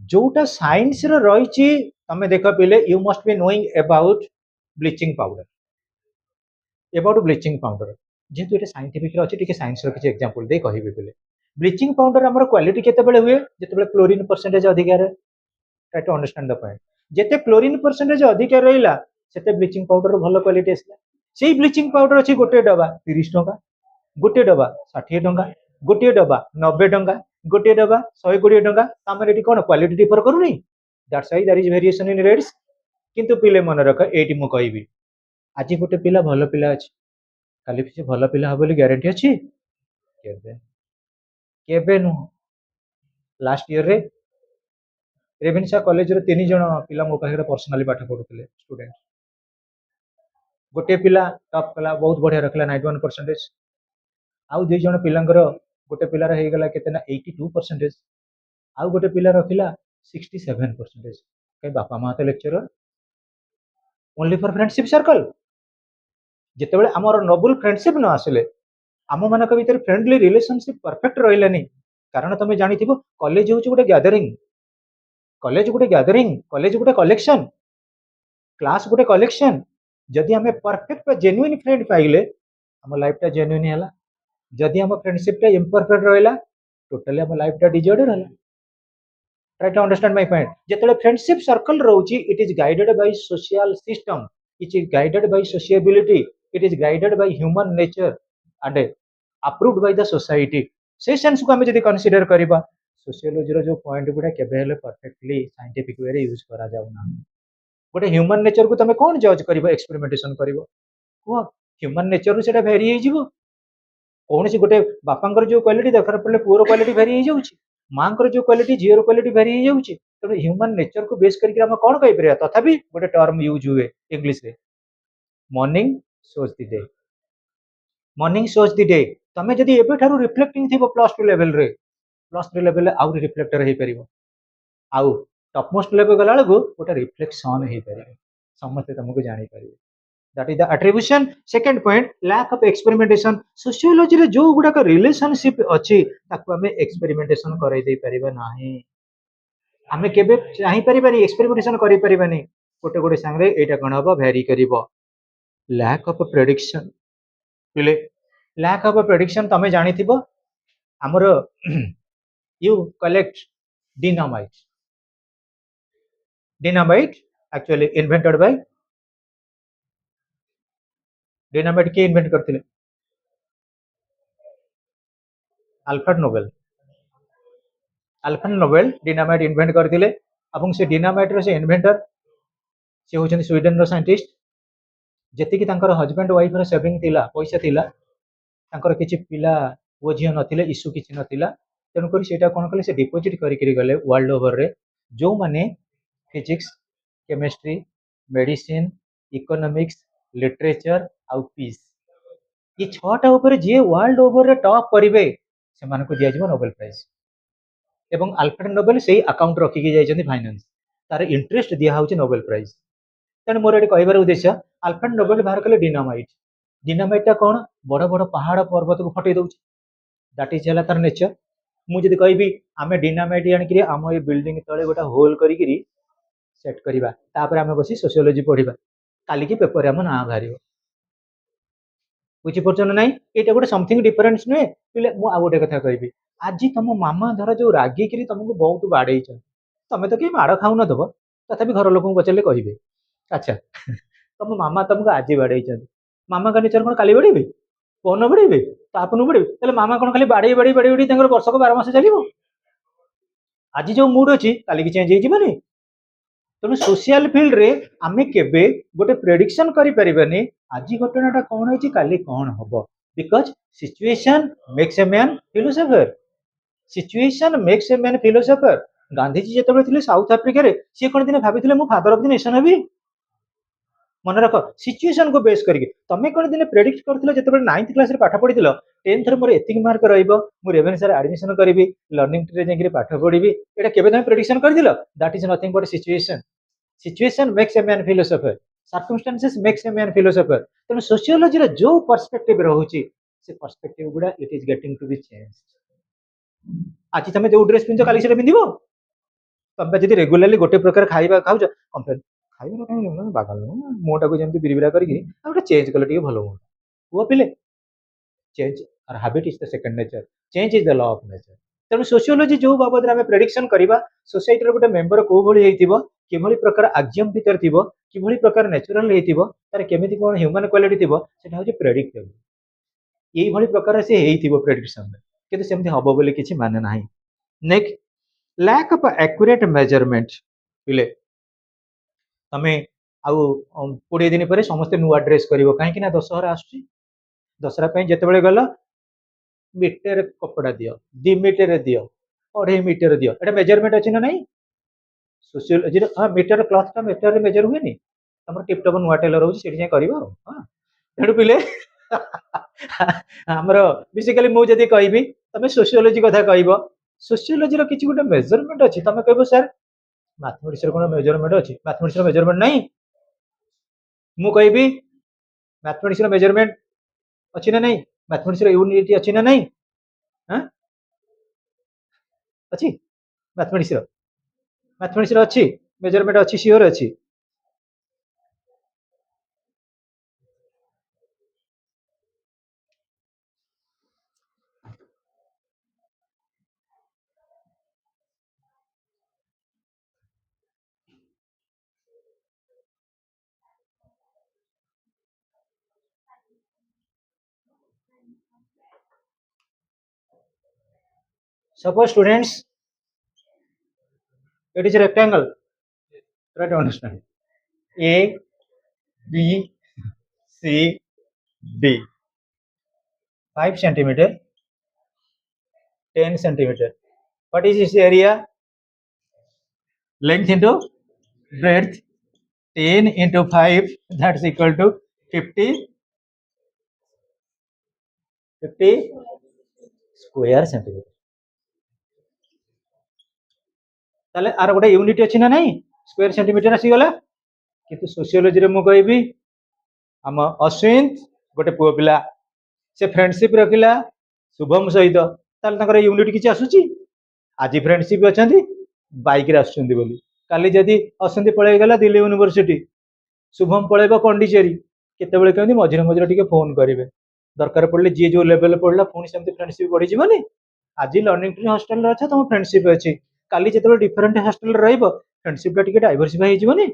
ଯୋଉଟା ସାଇନ୍ସରେ ରହିଛି, ତମେ ଦେଖ ପିଲେ, you must be knowing about bleaching powder. About bleaching powder, ଯେହେତୁ ଏଟା ସାଇଣ୍ଟିଫିକରେ ଅଛି, ଟିକେ ସାଇନ୍ସର କିଛି ଏକ୍ସାମ୍ପଲ ଦେଇ କହିବି ପିଲେ। ବ୍ଲିଚିଂ ପାଉଡର ଆମର କ୍ୱାଲିଟି କେତେବେଳେ ହୁଏ? ଯେତେବେଳେ କ୍ଲୋରିନ ପରସେଣ୍ଟେଜ ଅଧିକା ରହେ। Try to understand the point. ଯେତେ କ୍ଲୋରିନ ପରସେଣ୍ଟେଜ ଅଧିକା ରହିଲା ସେତେ ବ୍ଲିଚିଂ ପାଉଡର ଭଲ କ୍ୱାଲିଟି ଆସିଲା। ସେଇ ବ୍ଲିଚିଂ ପାଉଡର ଅଛି ଗୋଟେ ଡବା 30 ଟଙ୍କା, ଗୋଟେ ଡବା 60 ଟଙ୍କା, ଗୋଟିଏ ଡବା 90 ଟଙ୍କା, ଗୋଟିଏ ଡବା 120 ଟଙ୍କା। ଆମର ଏଠି କଣ କ୍ୱାଲିଟି ଡିଫର କରୁନି? That's why there is variation in rates. କିନ୍ତୁ ପିଲେ ମନେ ରଖ, ଏଇଠି ମୁଁ କହିବି, ଆଜି ଗୋଟେ ପିଲା ଭଲ ପିଲା ଅଛି, କାଲି ସେ ଭଲ ପିଲା ହବ ବୋଲି ଗ୍ୟାରେଣ୍ଟି ଅଛି? କେବେ କେବେ ନୁହଁ। ଲାଷ୍ଟ ଇୟରରେ ରେଭେନ୍ସା କଲେଜର 3 ଜଣ ପିଲା ମୋ ପାଖରେ ପର୍ସନାଲି ପାଠ ପଢୁଥିଲେ ଷ୍ଟୁଡେଣ୍ଟ। ଗୋଟିଏ ପିଲା ଟପ୍ କଲା, ବହୁତ ବଢିଆ ରଖିଲା 91%। ଆଉ 2 ଜଣ ପିଲାଙ୍କର, ଗୋଟେ ପିଲାର ହେଇଗଲା କେତେ ନା 82%, ଆଉ ଗୋଟେ ପିଲା ରଖିଲା 67%। କାହିଁ ବାପା ମା ତ ଲେକ୍ଚର, ଓନ୍ଲି ଫର ଫ୍ରେଣ୍ଡସିପ ସର୍କଲ। ଯେତେବେଳେ ଆମର ନୋବୁଲ ଫ୍ରେଣ୍ଡସିପ ନ ଆସିଲେ, ଆମମାନଙ୍କ ଭିତରେ ଫ୍ରେଣ୍ଡଲି ରିଲେସନସିପ ପରଫେକ୍ଟ ରହିଲାନି। କାରଣ ତମେ ଜାଣିଥିବ କଲେଜ ହଉଛି ଗୋଟେ ଗ୍ୟାଦରିଂ, କଲେଜ ଗୋଟେ ଗ୍ୟାଦରିଂ, କଲେଜ ଗୋଟେ କଲେକ୍ସନ, କ୍ଲାସ ଗୋଟେ କଲେକ୍ସନ। ଯଦି ଆମେ ପରଫେକ୍ଟ ବା ଜେନ୍ୟୁଇନ ଫ୍ରେଣ୍ଡ ପାଇଲେ ଆମ ଲାଇଫଟା ଜେନ୍ୟୁଇନ ହେଲା। ଯଦି ଆମ ଫ୍ରେଣ୍ଡସିପଟା ଇମ୍ପରଫେକ୍ଟ ରହିଲା, ଟୋଟାଲି ଆମ ଲାଇଫଟା ଡିଜର୍ଡର ହେଲା। Try to understand my point. ଯେତେବେଳେ ଫ୍ରେଣ୍ଡସିପ ସର୍କଲ ରହୁଛି, it is guided by social system, it is guided by sociability, it is guided by human nature and approved by the society। ସେ ସେନ୍ସକୁ ଆମେ ଯଦି consider କରିବା, ସୋସିଓଲୋଜିର ଯୋଉ point ଗୁଡା କେବେ ହେଲେ ପରଫେକ୍ଟଲି ସାଇଣ୍ଟିଫିକ ୱେରେ ୟୁଜ କରାଯାଉନାହିଁ। ଗୋଟେ ହ୍ୟୁମାନ ନେଚରକୁ ତମେ କଣ ଜଜ କରିବ ଏକ୍ସପେରିମେଣ୍ଟେସନ କରିବ? କୁହ। ହ୍ୟୁମାନ ନେଚରରୁ ସେଟା ଭେରି ହେଇଯିବ। କୌଣସି ଗୋଟେ ବାପାଙ୍କର ଯୋଉ କ୍ୱାଲିଟି ଦରକାର ପଡ଼ିଲେ ପୁଅର କ୍ୱାଲିଟି ଭେରି ହେଇଯାଉଛି, ମାଙ୍କର ଯୋଉ କ୍ୱାଲିଟି ଝିଅର କ୍ୱାଲିଟି ଭେରି ହେଇଯାଉଛି। ତେଣୁ ହ୍ୟୁମାନ ନେଚରକୁ ବେସ୍ କରିକି ଆମେ କଣ କହିପାରିବା? ତଥାପି ଗୋଟେ ଟର୍ମ ୟୁଜ ହୁଏ ଇଂଲିଶରେ, ମର୍ଣ୍ଣିଂ ସୋଜ ଦି ଡେ, ମର୍ଣ୍ଣିଂ ସୋଜ ଦି ଡେ। ତମେ ଯଦି ଏବେଠାରୁ ରିଫ୍ଲେକ୍ଟିଂ ଥିବ ପ୍ଲସ୍ ଟୁ ଲେଭେଲରେ, ପ୍ଲସ୍ ଥ୍ରୀ ଲେଭେଲରେ ଆହୁରି ରିଫ୍ଲେକ୍ଟର ହେଇପାରିବ। ଆଉ ଟପ୍ ମୋଷ୍ଟ ଲେଭେଲ ଗଲା ବେଳକୁ ଗୋଟେ ରିଫ୍ଲେକ୍ସନ ହେଇପାରିବ, ସମସ୍ତେ ତମକୁ ଜାଣିପାରିବେ। That is the attribution. Second point, lack of experimentation. Sociology ରେ ଯୋଉ ଗୁଡାକ ରିଲେସନସିପ ଅଛି ତାକୁ ଆମେ ଏକ୍ସପେରିମେଣ୍ଟେସନ କରେଇ ଦେଇ ପାରିବା ନାହିଁ। ଆମେ କେବେ ଚାହିଁପାରିବାନି ଏକ୍ସପେରିମେଣ୍ଟେସନ କରିପାରିବାନି, ଗୋଟେ ଗୋଟେ ସାଙ୍ଗରେ ଏଇଟା କଣ ହବ ଭ୍ୟାରି କରିବ। ଲ୍ୟାକ୍ ଅଫ୍ ପ୍ରେଡିକ୍ସନ, ପିଲେ ଲ୍ୟାକ୍ ଅଫ୍ ପ୍ରେଡିକ୍ସନ ତମେ ଜାଣିଥିବ ଆମର you collect dynamite. Dynamite actually invented by, dynamite କିଏ ଇନଭେଣ୍ଟ କରିଥିଲେ? Alfred Nobel. Alfred Nobel dynamite invent କରିଥିଲେ ଏବଂ ସେ ଡିନାମାଇଟର ସେ ଇନଭେଣ୍ଟର ସେ ହେଉଛନ୍ତି ସ୍ୱିଡେନର ସାଇଣ୍ଟିଷ୍ଟ। ଯେତିକି ତାଙ୍କର ହଜବେଣ୍ଡ ୱାଇଫର ସେଭିଂ ଥିଲା, ପଇସା ଥିଲା, ତାଙ୍କର କିଛି ପିଲା ପୁଅ ଝିଅ ନଥିଲେ, ଇସ୍ୟୁ କିଛି ନଥିଲା, ତେଣୁକରି ସେଇଟା କ'ଣ କଲେ ସେ ଡିପୋଜିଟ୍ କରିକିରି ଗଲେ ୱାର୍ଲଡ ଓଭରରେ ଯେଉଁମାନେ physics, chemistry, medicine, economics, literature ଆଉ ପିସ୍, ଏ ଛଅଟା ଉପରେ ଯିଏ ୱାର୍ଲଡ ଓଭରରେ ଟପ୍ କରିବେ ସେମାନଙ୍କୁ ଦିଆଯିବ ନୋବେଲ ପ୍ରାଇଜ। ଏବଂ ଆଲଫ୍ରେଡ ନୋବେଲ ସେଇ ଆକାଉଣ୍ଟ ରଖିକି ଯାଇଛନ୍ତି ଫାଇନାନ୍ସ, ତାର ଇଣ୍ଟରେଷ୍ଟ ଦିଆହଉଛି ନୋବେଲ ପ୍ରାଇଜ। ତେଣୁ ମୋର ଏଠି କହିବାର ଉଦ୍ଦେଶ୍ୟ, ଆଲଫ୍ରେଡ ନୋବେଲ ବାହାର କଲେ ଡିନାମାଇଟ। ଡିନାମାଇଟଟା କ'ଣ? ବଡ ବଡ ପାହାଡ ପର୍ବତକୁ ଫଟେଇ ଦଉଛି, ଦାଟ ଇଜ ହେଲା ତାର ନେଚର। ମୁଁ ଯଦି କହିବି ଆମେ ଡିନାମାଇଟ ଆଣିକିରି ଆମ ଏଇ ବିଲ୍ଡିଂ ତଳେ ଗୋଟେ ହୋଲ କରିକିରି ସେଟ୍ କରିବା, ତାପରେ ଆମେ ବସି ସୋସିଓଲୋଜି ପଢିବା, କାଲିକି ପେପରରେ ଆମ ନାଁ ବାହାରିବ। ବୁଝିପାରୁଛ ନା ନାଇଁ? ଏଇଟା ଗୋଟେ ସମଥିଙ୍ଗ ଡିଫରେନ୍ସ ନୁହେଁ ପିଲେ। ମୁଁ ଆଉ ଗୋଟେ କଥା କହିବି, ଆଜି ତମ ମାମା ଧର ଯୋଉ ରାଗିକିରି ତମକୁ ବହୁତ ବାଡେଇଛନ୍ତି, ତମେ ତ କେହି ମାଡ ଖାଉନଥିବ, ତଥାପି ଘର ଲୋକଙ୍କୁ ପଚାରିଲେ କହିବେ। ଆଚ୍ଛା, ତମ ମାମା ତମକୁ ଆଜି ବାଡେଇଛନ୍ତି, ମାମାଙ୍କ ନେଚର କ'ଣ କାଲି ବାଡେଇବେ, ପହନ ବାଡେଇବେ, ତାପନୁ ବାଡେଇବେ? ତାହେଲେ ମାମା କ'ଣ ଖାଲି ବାଡେଇ ବାଡେଇ ବାଡେଇ ବାଡେଇ ତାଙ୍କର ବର୍ଷକ 12 ମାସ ଚାଲିବ? ଆଜି ଯୋଉ ମୁଡ୍ ଅଛି କାଲିକି ଚେଞ୍ଜ ହେଇଯିବନି? ତେଣୁ ସୋସିଆଲ ଫିଲ୍ଡରେ ଆମେ କେବେ ଗୋଟେ ପ୍ରେଡିକ୍ସନ କରିପାରିବାନି ଆଜି ଘଟଣାଟା କ'ଣ ହେଇଛି କାଲି କ'ଣ ହବ, because situation makes a man philosopher. Situation makes a man philosopher. Gandhiji ଯେତେବେଳେ ଥିଲେ ସାଉଥ ଆଫ୍ରିକାରେ, ସିଏ କ'ଣ ଦିନେ ଭାବିଥିଲେ ମୁଁ ଫାଦର ଅଫ ଦି ନେସନ ହେବି? ମନେ ରଖ, ସିଚୁଏସନକୁ ବେସ୍ କରିକି। ତମେ କ'ଣ ଦିନେ ପ୍ରେଡିକ୍ଟ କରିଥିଲ ଯେତେବେଳେ 9th କ୍ଲାସରେ ପାଠ ପଢିଥିଲ, 10th ରେ ମୋର ଏତିକି ମାର୍କ ରହିବ, ମୁଁ ରେଭେନ୍ସାରେ ଆଡମିସନ କରିବି, ଲର୍ଣ୍ଣିଂ ଟ୍ରିରେ ଯାଇକି ପାଠ ପଢିବି, ଏଇଟା କେବେ ତମେ ପ୍ରେଡିକ୍ସନ କରିଥିଲ? That is nothing but situation. Situation makes a man philosopher, circumstances makes a man philosopher. ତେଣୁ ସୋସିଓଲୋଜିର ଯୋଉ ପର୍ସପେକ୍ଟିଭ ରହୁଛି, ସେ ପର୍ସପେକ୍ଟିଭ ଗୁଡା it is getting to be change. ଆଜି ତମେ ଯୋଉ ଡ୍ରେସ ପିନ୍ଧ କାଲି ସେଟା ପିନ୍ଧିବ? ତମେ ଯଦି ରେଗୁଲାରଲି ଗୋଟେ ପ୍ରକାର ଖାଇବା ଖାଉଛ, ଖାଇବା କାହିଁକି ବାଗ ନୁହଁ, ମୁହଁଟାକୁ ଯେମିତି ବିରିବିରା କରିକି ଆଉ ଗୋଟେ ଚେଞ୍ଜ କଲେ ଟିକେ ଭଲ ହୁଅନ୍ତା। ପୁଅ ପିଲେ change R habit is the second nature, change is the law of nature. ତେଣୁ ସୋସିଓଲୋଜି ଯୋଉ ବାବଦରେ ଆମେ ପ୍ରେଡିକ୍ସନ କରିବା, ସୋସାଇଟିର ଗୋଟେ ମେମ୍ବର କୋଉ ଭଳି ହେଇଥିବ, କିଭଳି ପ୍ରକାର ଆକ୍ସିୟମ ଭିତରେ ଥିବ, କିଭଳି ପ୍ରକାର ନ୍ୟାଚୁରାଲ ହେଇଥିବ, ତାର କେମିତି କ'ଣ ହ୍ୟୁମାନ କ୍ୱାଲିଟି ଥିବ, ସେଟା ହଉଛି ପ୍ରେଡିକ୍ଟେବଲ। ଏଇଭଳି ପ୍ରକାର ସେ ହେଇଥିବ ପ୍ରେଡିକ୍ସନରେ, କିନ୍ତୁ ସେମିତି ହବ ବୋଲି କିଛି ମାନେ ନାହିଁ। Next, lack of accurate measurement. ପିଲେ ତମେ ଆଉ 20 ଦିନ ପରେ ସମସ୍ତେ ନୂଆ ଡ୍ରେସ କରିବ, କାହିଁକି ନା ଦଶହରା ଆସୁଛି। ଦଶହରା ପାଇଁ ଯେତେବେଳେ ଗଲ, ମିଟର କପଡା ଦିଅ, 2 ମିଟର ଦିଅ, 2.5 ମିଟର ଦିଅ, ଏଟା ମେଜରମେଣ୍ଟ ଅଛି ନା ନାଇଁ? ସୋସିଓଲୋଜିର ମିଟର କ୍ଲଥଟା ମିଟରରେ ମେଜର ହୁଏନି? ତମର ଟିପଟପ ନୂଆ ଟେଲର ହଉଛି, ସେଠି ଯାଇ କରିବ। ତେଣୁ ପିଲେ ଆମର ବେସିକାଲି ମୁଁ ଯଦି କହିବି, ତମେ ସୋସିଓଲୋଜି କଥା କହିବ, ସୋସିଓଲୋଜିର କିଛି ଗୋଟେ ମେଜରମେଣ୍ଟ ଅଛି, ତମେ କହିବ ସାର୍ ମ୍ୟାଥମେଟିକ୍ସର କ'ଣ ମେଜରମେଣ୍ଟ ଅଛି? ମ୍ୟାଥମେଟିକ୍ସର ମେଜରମେଣ୍ଟ ନାହିଁ? ମୁଁ କହିବି ମ୍ୟାଥମେଟିକ୍ସର ମେଜରମେଣ୍ଟ ଅଛି ନା ନାହିଁ? ମ୍ୟାଥମେଟିକ୍ସର ୟୁନିଟ ଅଛି ନା ନାହିଁ? ଅଛି? ମ୍ୟାଥମେଟିକ୍ସର ଅଛି ମେଜରମେଣ୍ଟ, ଅଛି, ସିଓର ଅଛି। Suppose students, it is a rectangle. Try to understand. A, B, C, D. 5 centimeter, 10 centimeter. What is its area? Length into breadth. 10 into 5, that's equal to 50 50 square centimetre. ତାହେଲେ ଆର ଗୋଟେ unit ଅଛି ନା ନାହିଁ, square centimetre ଆସିଗଲା। କିନ୍ତୁ ସୋସିଓଲୋଜିରେ ମୁଁ କହିବି ଆମ ଅଶ୍ୱିନ୍ତ ଗୋଟେ ପୁଅ ପିଲା, ସେ ଫ୍ରେଣ୍ଡସିପ ରଖିଲା ଶୁଭମ ସହିତ, ତାହେଲେ ତାଙ୍କର ୟୁନିଟ୍ କିଛି ଆସୁଛି? ଆଜି ଫ୍ରେଣ୍ଡସିପ ଅଛନ୍ତି ବାଇକରେ ଆସୁଛନ୍ତି ବୋଲି, କାଲି ଯଦି ଅଶ୍ୱିନ୍ତ ପଳେଇଗଲା ଦିଲ୍ଲୀ ୟୁନିଭରସିଟି, ଶୁଭମ ପଳେଇବ ପଣ୍ଡିଚେରୀ, କେତେବେଳେ କେମିତି ମଝିରେ ମଝିରେ ଟିକେ ଫୋନ କରିବେ, ଦରକାର ପଡ଼ିଲେ ଯିଏ ଯୋଉ ଲେଭେଲରେ ପଢିଲା ପୁଣି ସେମିତି ଫ୍ରେଣ୍ଡସିପ ବଢିଯିବନି। ଆଜି ଲର୍ଣ୍ଣିଂ ଟ୍ରି ହଷ୍ଟେଲରେ ଅଛ, ତମ ଫ୍ରେଣ୍ଡସିପ ଅଛି, କାଲି ଯେତେବେଳେ ଡିଫରେଣ୍ଟ ହଷ୍ଟେଲରେ ରହିବ ଫ୍ରେଣ୍ଡସିପ ଟା ଟିକେ ଡାଇଭରସିଫାଇ ହେଇଯିବନି।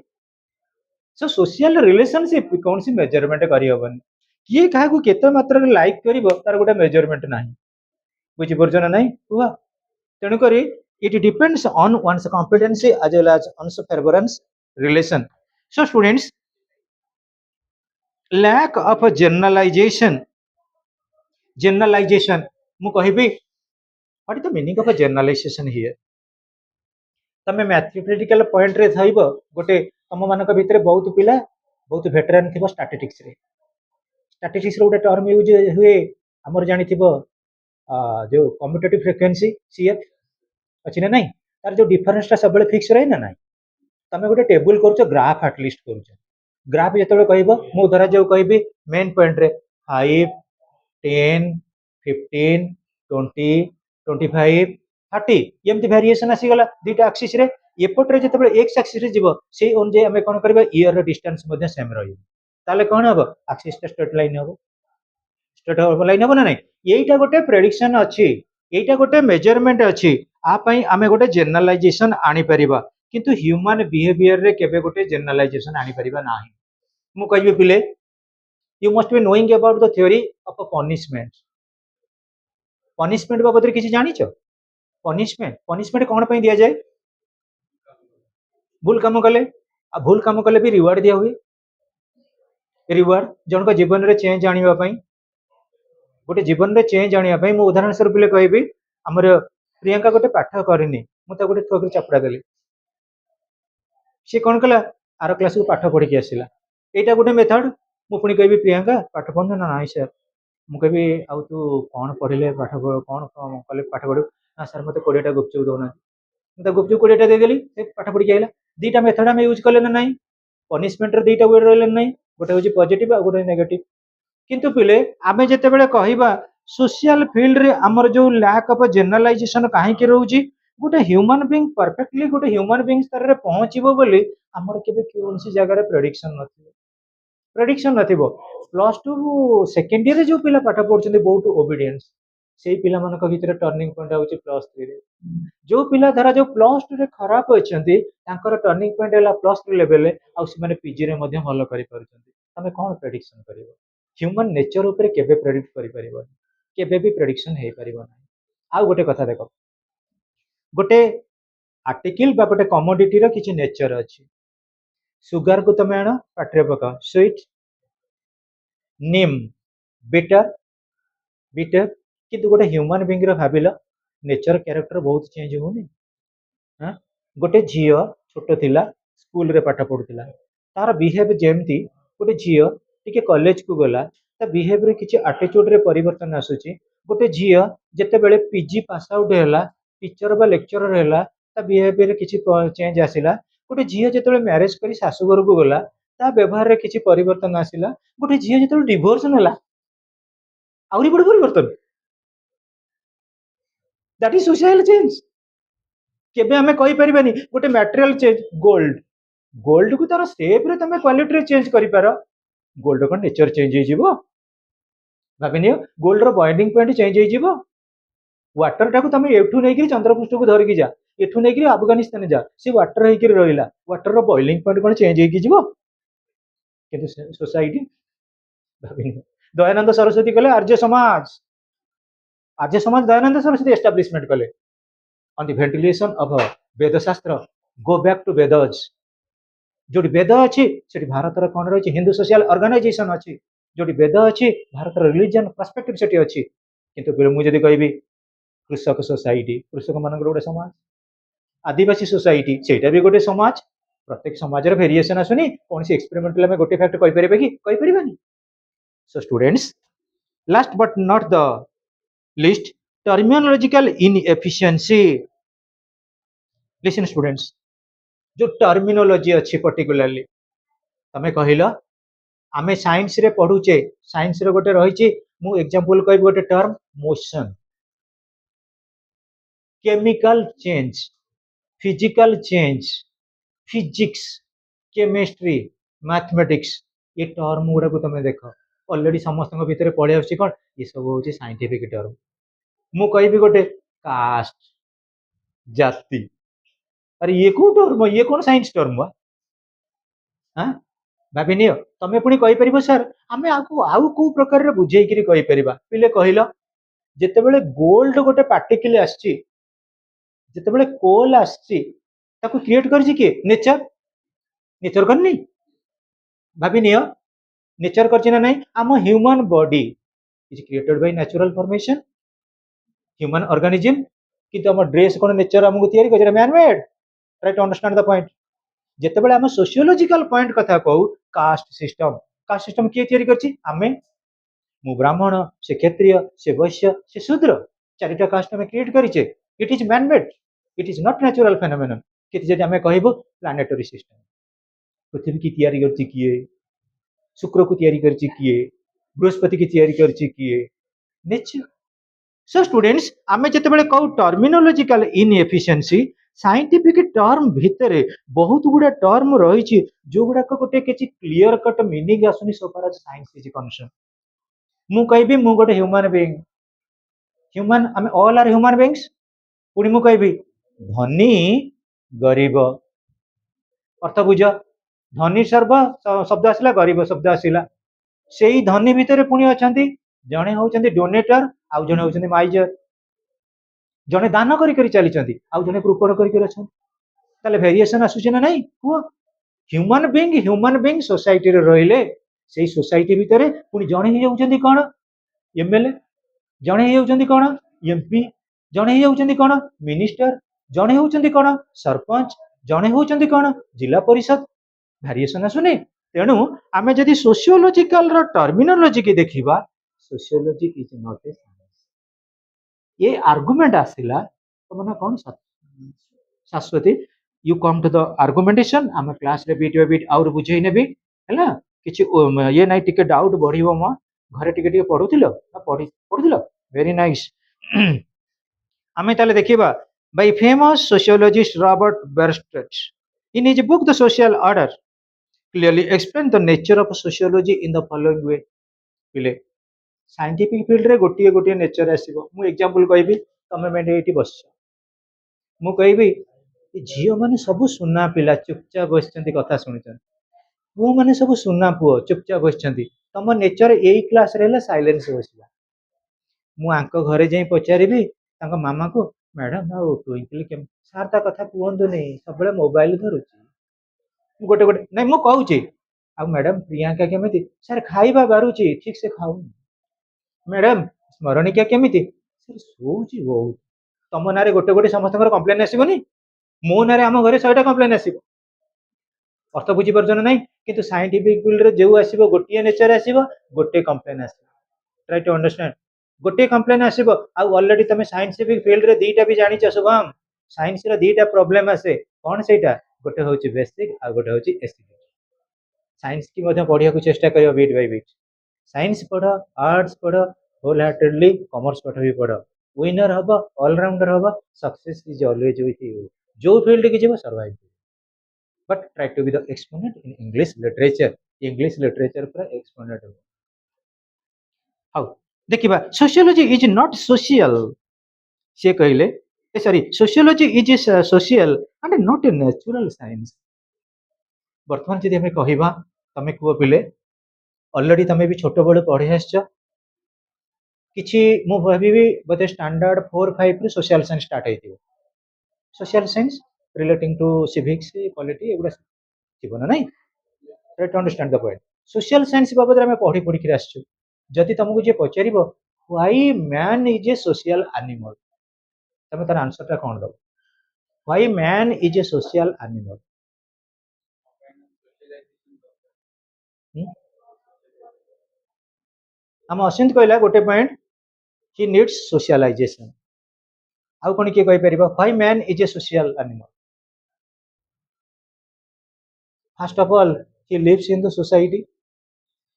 ସୋ ସୋସିଆଲ ରିଲେସନସିପ କୌଣସି ମେଜରମେଣ୍ଟ କରିହବନି। କିଏ କାହାକୁ କେତେ ମାତ୍ରାରେ ଲାଇକ୍ କରିବ ତାର ଗୋଟେ ମେଜରମେଣ୍ଟ ନାହିଁ। ବୁଝିପାରୁଛ ନା ନାହିଁ କୁହ? ତେଣୁକରି it depends on one's competency as well as one's preference relation. So students, lack of a generalization ମୁଁ କହିବି, what is the meaning of a generalization here? ତମେ ମ୍ୟାଥମେଟିକାଲ ପଏଣ୍ଟରେ ଥାଇବ, ଗୋଟେ ତମ ମାନଙ୍କ ଭିତରେ ବହୁତ ପିଲା ବହୁତ ଭେଟରାନ ଥିବ ଷ୍ଟାଟିଷ୍ଟିକ୍ସରେ। ଷ୍ଟାଟିଷ୍ଟିକ୍ସର ଗୋଟେ ଟର୍ମ ୟୁଜ ହୁଏ, ଆମର ଜାଣିଥିବ ଯୋଉ କମ୍ୟୁଟେଟିଭ ଫ୍ରିକ୍ୱେନ୍ସି CF ଅଛି ନା ନାଇଁ, ତାର ଯୋଉ ଡିଫରେନ୍ସଟା ସବୁବେଳେ ଫିକ୍ସ ରହେ ନା ନାଇଁ। ତମେ ଗୋଟେ ଟେବୁଲ କରୁଛ, ଗ୍ରାଫ ଆଟଲିଷ୍ଟ କରୁଛ, ଗ୍ରାଫ ଯେତେବେଳେ କହିବ, ମୁଁ ଧରାଯାଉ କହିବି ମେନ୍ ପଏଣ୍ଟରେ 5 10 15 20 25 30 ଏମିତି ଭ୍ୟାରିଏସନ ଆସିଗଲା ଦୁଇଟା ଆକ୍ସିସରେ। ଏପଟରେ ଯେତେବେଳେ ଏକ୍ସ ଆକ୍ସିସରେ ଯିବ, ସେଇ ଅନୁଯାୟୀ ଆମେ କଣ କରିବା, ଇୟର ଡିଷ୍ଟାନ୍ସ ମଧ୍ୟ ସେମ୍ ରହିବ। ତାହେଲେ କଣ ହବ, ଆକ୍ସିସଟା ଷ୍ଟ୍ରେଟ ଲାଇନ ହବ, ଷ୍ଟ୍ରେଟ ଲାଇନ ହବ ନା ନାଇଁ। ଏଇଟା ଗୋଟେ ପ୍ରେଡିକ୍ସନ ଅଛି, ଏଇଟା ଗୋଟେ ମେଜରମେଣ୍ଟ ଅଛି, ଆ ପାଇଁ ଆମେ ଗୋଟେ ଜେନେରାଲାଇଜେସନ ଆଣିପାରିବା। କିନ୍ତୁ ହ୍ୟୁମାନ ବିହେଭିୟରରେ କେବେ ଗୋଟେ ଜେନେରାଲାଇଜେସନ ଆଣିପାରିବା ନାହିଁ। ମୁଁ କହିବି ପିଲେ, you must be knowing about the theory of punishment. Punishment ବାବଦରେ କିଛି ଜାଣିଛ? ପନିଶମେଣ୍ଟ କଣ ପାଇଁ ଦିଆଯାଏ? ଭୁଲ କାମ କଲେ, ଆଉ ଭୁଲ କାମ କଲେ ବି ରିୱାର୍ଡ ଦିଆ ହୁଏ। ରିୱାର୍ଡ ଜଣଙ୍କ ଜୀବନରେ ଚେଞ୍ଜ ଆଣିବା ପାଇଁ, ଗୋଟେ ଜୀବନରେ ଚେଞ୍ଜ ଆଣିବା ପାଇଁ। ମୁଁ ଉଦାହରଣ ସ୍ୱରୂପ ପିଲେ କହିବି, ଆମର ପ୍ରିୟଙ୍କା ଗୋଟେ ପାଠ କରିନି, ମୁଁ ତାକୁ ଗୋଟେ ଠୋକରେ ଚାପୁଡା ଦେଲି, ସିଏ କଣ କଲା, ଆର କ୍ଲାସକୁ ପାଠ ପଢିକି ଆସିଲା। ଏଇଟା ଗୋଟେ ମେଥଡ। ମୁଁ ପୁଣି କହିବି ପ୍ରିୟଙ୍କା ପାଠ ପଢୁନ ନା? ନାହିଁ ସାର୍। ମୁଁ କହିବି ଆଉ ତୁ କଣ ପଢିଲେ ପାଠ, କଣ କଲେ ପାଠ ପଢିବୁ? ନା ସାର୍ ମତେ 20ଟା ଗୁପଚୁପ ଦଉନାହାନ୍ତି। ମୁଁ ତାକୁ ଗୁପଚୁପ 20ଟା ଦେଇଦେଲି, ସେ ପାଠ ପଢିକି ଆସିଲା। ଦିଟା ମେଥଡ ଆମେ ୟୁଜ କଲେ ନା ନାହିଁ? ପନିଶମେଣ୍ଟର ଦିଟା ୱେ ରହିଲେ ନା ନାହିଁ, ଗୋଟେ ହଉଛି ପଜିଟିଭ ଆଉ ଗୋଟେ ନେଗେଟିଭ। କିନ୍ତୁ ପିଲେ ଆମେ ଯେତେବେଳେ କହିବା ସୋସିଆଲ ଫିଲ୍ଡରେ ଆମର ଯୋଉ ଲ୍ୟାକ୍ ଅଫ ଜେନେରାଲାଇଜେସନ କାହିଁକି ରହୁଛି, ଗୋଟେ ହ୍ୟୁମାନ ବିଙ୍ଗ ପରଫେକ୍ଟଲି ଗୋଟେ ହ୍ୟୁମାନ ବିଙ୍ଗ ସ୍ତରରେ ପହଞ୍ଚିବ ବୋଲି ଆମର କେବେ କୌଣସି ଜାଗାରେ ପ୍ରେଡିକ୍ସନ ନଥିବ। ପ୍ରେଡିକ୍ସନ ନଥିବ। ପ୍ଲସ ଟୁ ସେକେଣ୍ଡ ଇୟରରେ ଯୋଉ ପିଲା ପାଠ ପଢୁଛନ୍ତି ବହୁତ ଓବିଡିଏନ୍ସ, ସେଇ ପିଲାମାନଙ୍କ ଭିତରେ ଟର୍ଣ୍ଣିଂ ପଏଣ୍ଟ ହଉଛି +3ରେ। ଯୋଉ ପିଲା ଧରା ଯୋଉ +2ରେ ଖରାପ ଅଛନ୍ତି, ତାଙ୍କର ଟର୍ଣ୍ଣିଂ ପଏଣ୍ଟ ହେଲା +3 ଲେଭେଲରେ, ଆଉ ସେମାନେ ପିଜିରେ ମଧ୍ୟ ଭଲ କରିପାରୁଛନ୍ତି। ତମେ କଣ ପ୍ରେଡିକ୍ସନ କରିବ? ହ୍ୟୁମାନ ନେଚର ଉପରେ କେବେ ପ୍ରେଡିକ୍ଟ କରିପାରିବନି, କେବେ ବି ପ୍ରେଡିକ୍ସନ ହେଇପାରିବ ନାହିଁ। ଆଉ ଗୋଟେ କଥା ଦେଖ, ଗୋଟେ ଆର୍ଟିକିଲ ବା ଗୋଟେ କମୋଡିଟିର କିଛି ନେଚର ଅଛି। ସୁଗାରକୁ ତମେ ଆଣ, ପାଟିରେ ପକାଅ, ସୁଇଟ, ନିମ୍, ବିଟର, ବିଟର। କିନ୍ତୁ ଗୋଟେ ହ୍ୟୁମାନ ବିଙ୍ଗର ଭାବିଲ, ନେଚର କ୍ୟାରେକ୍ଟର ବହୁତ ଚେଞ୍ଜ ହଉନି? ଗୋଟେ ଝିଅ ଛୋଟ ଥିଲା, ସ୍କୁଲରେ ପାଠ ପଢୁଥିଲା, ତାର ବିହେଭ ଯେମିତି, ଗୋଟେ ଝିଅ ଟିକେ କଲେଜକୁ ଗଲା, ତା ବିହେଭରେ କିଛି ଆଟିଚ୍ୟୁଡରେ ପରିବର୍ତ୍ତନ ଆସୁଛି। ଗୋଟେ ଝିଅ ଯେତେବେଳେ ପିଜି ପାସ୍ ଆଉଟ୍ ହେଲା, ଟିଚର ବା ଲେକ୍ଚରର ହେଲା, ତା ବିହେଭିୟରରେ କିଛି ଚେଞ୍ଜ ଆସିଲା। ଗୋଟେ ଝିଅ ଯେତେବେଳେ ମ୍ୟାରେଜ କରି ଶାଶୁଘରକୁ ଗଲା, ତା ବ୍ୟବହାରରେ କିଛି ପରିବର୍ତ୍ତନ ଆସିଲା। ଗୋଟେ ଝିଅ ଯେତେବେଳେ ଡିଭୋର୍ସ ନେଲା, ଆହୁରି ବଡ ପରିବର୍ତ୍ତନ। That is social change. କେବେ ଆମେ କହିପାରିବାନି ଗୋଟେ ମ୍ୟାଟେରିଆଲ ଚେଞ୍ଜ, ଗୋଲ୍ଡକୁ ତାର ସେପରେ ତମେ କ୍ୱାଲିଟିରେ ଚେଞ୍ଜ କରିପାର, ଗୋଲ୍ଡ କଣ ନେଚର ଚେଞ୍ଜ ହେଇଯିବ? ଭାବିନିଅ, ଗୋଲ୍ଡର ବଏଣ୍ଡିଂ ପଏଣ୍ଟ ଚେଞ୍ଜ ହେଇଯିବ। ୱାଟରଟାକୁ ତମେ ଏଠୁ ନେଇକି ଚନ୍ଦ୍ରପୃଷ୍ଠକୁ ଧରିକି ଯା, ଏଠୁ ନେଇକି ଆଫଗାନିସ୍ତାନ ଯା, ସେ ୱାଟର ହେଇକି ରହିଲା, ୱାଟରର ବଏଲିଂ ପଏଣ୍ଟ କଣ ଚେଞ୍ଜ ହେଇକି ଯିବ? କିନ୍ତୁ ସୋସାଇଟି, ଭାବିନିଅ। ଦୟାନନ୍ଦ ସରସ୍ୱତୀ କଲେ ଆର୍ଯ୍ୟ ସମାଜ, ଆର୍ଯ୍ୟ ସମାଜ ଦୟାନନ୍ଦ ସରସ୍ୱତୀ ଏଷ୍ଟାବ୍ଲିଶମେଣ୍ଟ କଲେ on the ventilation of ବେଦ ଶାସ୍ତ୍ର, go back to ବେଦଜ। ଯୋଉଠି ବେଦ ଅଛି ସେଠି ଭାରତର କଣ ରହିଛି, ହିନ୍ଦୁ ସୋସିଆଲ ଅର୍ଗାନାଇଜେସନ ଅଛି। ଯୋଉଠି ବେଦ ଅଛି ଭାରତର ରିଲିଜିଅନ ପର୍ସପେକ୍ଟିଭ ସେଠି ଅଛି। କିନ୍ତୁ ମୁଁ ଯଦି କହିବି କୃଷକ ସୋସାଇଟି, କୃଷକ ମାନଙ୍କର ଗୋଟେ ସମାଜ, ଆଦିବାସୀ ସୋସାଇଟି, ସେଇଟା ବି ଗୋଟେ ସମାଜ। ପ୍ରତ୍ୟେକ ସମାଜର ଭେରିଏସନ ଆସୁନି? କୌଣସି ଏକ୍ସପେରିମେଣ୍ଟାଲ ଆମେ ଗୋଟେ ଫ୍ୟାକ୍ଟ କହିପାରିବା କି? କହିପାରିବାନି। So students, Last but not the least, terminological inefficiency. Listen students, जो terminology अच्छी particularly तमे कहिलो आमे साइंस रे पढुचे साइंस रे गोटे रहिची मु एग्जांपल कहबी गोटे term motion chemical change physical change physics chemistry mathematics ये टर्म गुड़ा को तुम देख ऑलरेडी समस्त भितर पढ़े आस कौन ये सब हूँ साइंटिफिक टर्म मु कहबी गोटे कास्ट जाति अरे ये कौ टर्म ये कौन साइंस टर्म वा हाँ भाभी नियो तमे पुणी कहि परिबो सर आमे आकु आउ को प्रकार रे बुझेई करी कहि परिबा पिले कहिलो जेतेबेले गोल्ड गोटे पार्टिकल आछी जेतेबेले कोल आछी ताको क्रिएट करछि के नेचर नेचर करनी भाभी नियो नेचर करछि ना नहीं आम human body is created by natural formation human organism किंतु हम ड्रेस कोन नेचर हमको तयारी कर man made try to understand the point जेतेबेले हम सोशियोलॉजिकल पॉइंट कथा कहू कास्ट सिस्टम किए तयारी करछि आमे मु ब्राह्मण से क्षत्रिय से वैश्य से शूद्र चारिटा कास्ट हम क्रिएट करिचे it is man made it is not natural phenomenon किंतु जदि हम कहबो प्लानेटरी सिस्टम पृथ्वी की तैयारी करछि किए शुक्र को तैयारी करछि किए बृहस्पति की तैयारी करछि किए नेचर सो स्टूडेंट्स आमे जेतेबेले कहू टर्मिनोलॉजिकल इनएफिशिएंसी साइंटिफिक टर्म भितरे बहुत गुडा टर्म रही जो गुडा गोटे किसी क्लियर कट मीनिंग आसुनी so far as science is concern मु कहबी मु गोटे ह्यूमन बीइंग ह्यूमन आमे ऑल आर ह्यूमन बीइंग्स पुणी मु कहबी धनी गरीब अर्थ बुझ धनी सर्व शब्द आसला गरीब शब्द आसला से ही धनी भितर पुणी अच्छा जड़े हूँ डोनेटर आउ जड़े हूँ माइजर जड़े दान करी चली आउ जड़े कृपण कर भेरिएसन आसूची ना नहीं कुह ह्यूमन बीइंग सोसाइटी रे से सोसाइटी भितर पुणी जड़े ही होउछंती कौन एमएलए जड़े ही होउछंती कौन एमपी जड़े ही होउछंती कौन मिनिस्टर जड़े होउछंती कौन सरपंच जड़े होउछंती कौन जिला परिषद भारिएसन आसुनी तेणु आमे जदि सोशियोलॉजिकल रो टर्मिनोलॉजी की देखिबा sociology is not a science ये आर्गुमेंट आसिला तो माने कौन Shashwati you come to the argumentation आम क्लास रे बीट बाय बीट आउर बुझेई नेबी हैला किछि ये नाइ टिके डाउट बढ़िबो म घरे टिके टिके पढुथिलो ना पढुथिलो वेरी नाइस आमे ताले देखिबा by famous sociologist Robert Bierstedt in his book The Social Order clearly explain the nature of sociology in the following way पिले साइंटिफिक फील्ड रे गोटिए गोटिए नेचर आसीबो मु एग्जांपल कहबी तमे मेडे एठी बस मु कहबी झील मैंने सब सुना पिला चुपचाप बस कथा शुणी पुओ मैंने सब सुना पुओ चुपचाप बस तुम नेचर यही क्लास साइलेंस बसला मुझे घरे जाई पचारि मामा को मैडम आउ ट्विंकल के सार ता कथा कहतु नहीं सब मोबाइल धरुची गोटे गोटे नहीं मुझे कहूँ आ मैडम प्रियंका केमी सार खाइबा बारुची ठीक से खाऊ मैडम स्मरणिका केमी सर शोची बहुत तुम ना गोटे गोटे समस्त कंप्लेन आसबनी मो ना आम घर 100टा कंप्लेन आसो अर्थ बुझीपार ना कि साइंटिफिक फील्ड जो आसो गोटे नेचर आसो गोटे कंप्लेन आस ट्राई टू अंडरस्टैंड गोटे कंप्लेन आसो ऑलरेडी तुम साइंटिफिक फील्ड रे दीटा भी जानी शुभम साइंस रो दीटा प्रॉब्लम आसे कौन सेटा गोटे हूँ बेसिक आ गोटे हूँ एसिडिक साइंस की पढ़िया को चेष्टा कर बीट बाय बीट साइंस पढ़ आर्ट्स पढ़ होल हार्टेडली कॉमर्स पाठ भी पढ़ विनर हम ऑलराउंडर हम success is always with you जो फील्ड की जीव survive but try to be the exponent in English literature पूरा एक्सपोनेंट हाउ देखिबा सोशियोलॉजी इज नॉट सोशल से कहले sorry sociology is social and not a natural science बर्तमान जदि हमें कहबा तमे कुह पिले ऑलरेडी तमे भी छोट बड़े पढ़े आसछ किछि मु भाबी बोधे स्टैंडर्ड 4-5 रे सोशल साइंस स्टार्ट हेतिबो social science relating to civics polity एगुड़ा जीवन ना right to understand the point social science बाबद में पढ़ी पढ़ी कर आसछु जदि तुमको जे पचार why man is a social animal तमे तार आंसर टा कोन दो why man is a social animal ଆମ ଅଶ୍ୱିନ୍ତ କହିଲା ଗୋଟେ ପଏଣ୍ଟ, ହି ନିଡ୍ସ ସୋସିଆଲାଇଜେସନ। ଆଉ କଣ କିଏ କହିପାରିବ? Why man is a social animal? First of all, he lives in the society.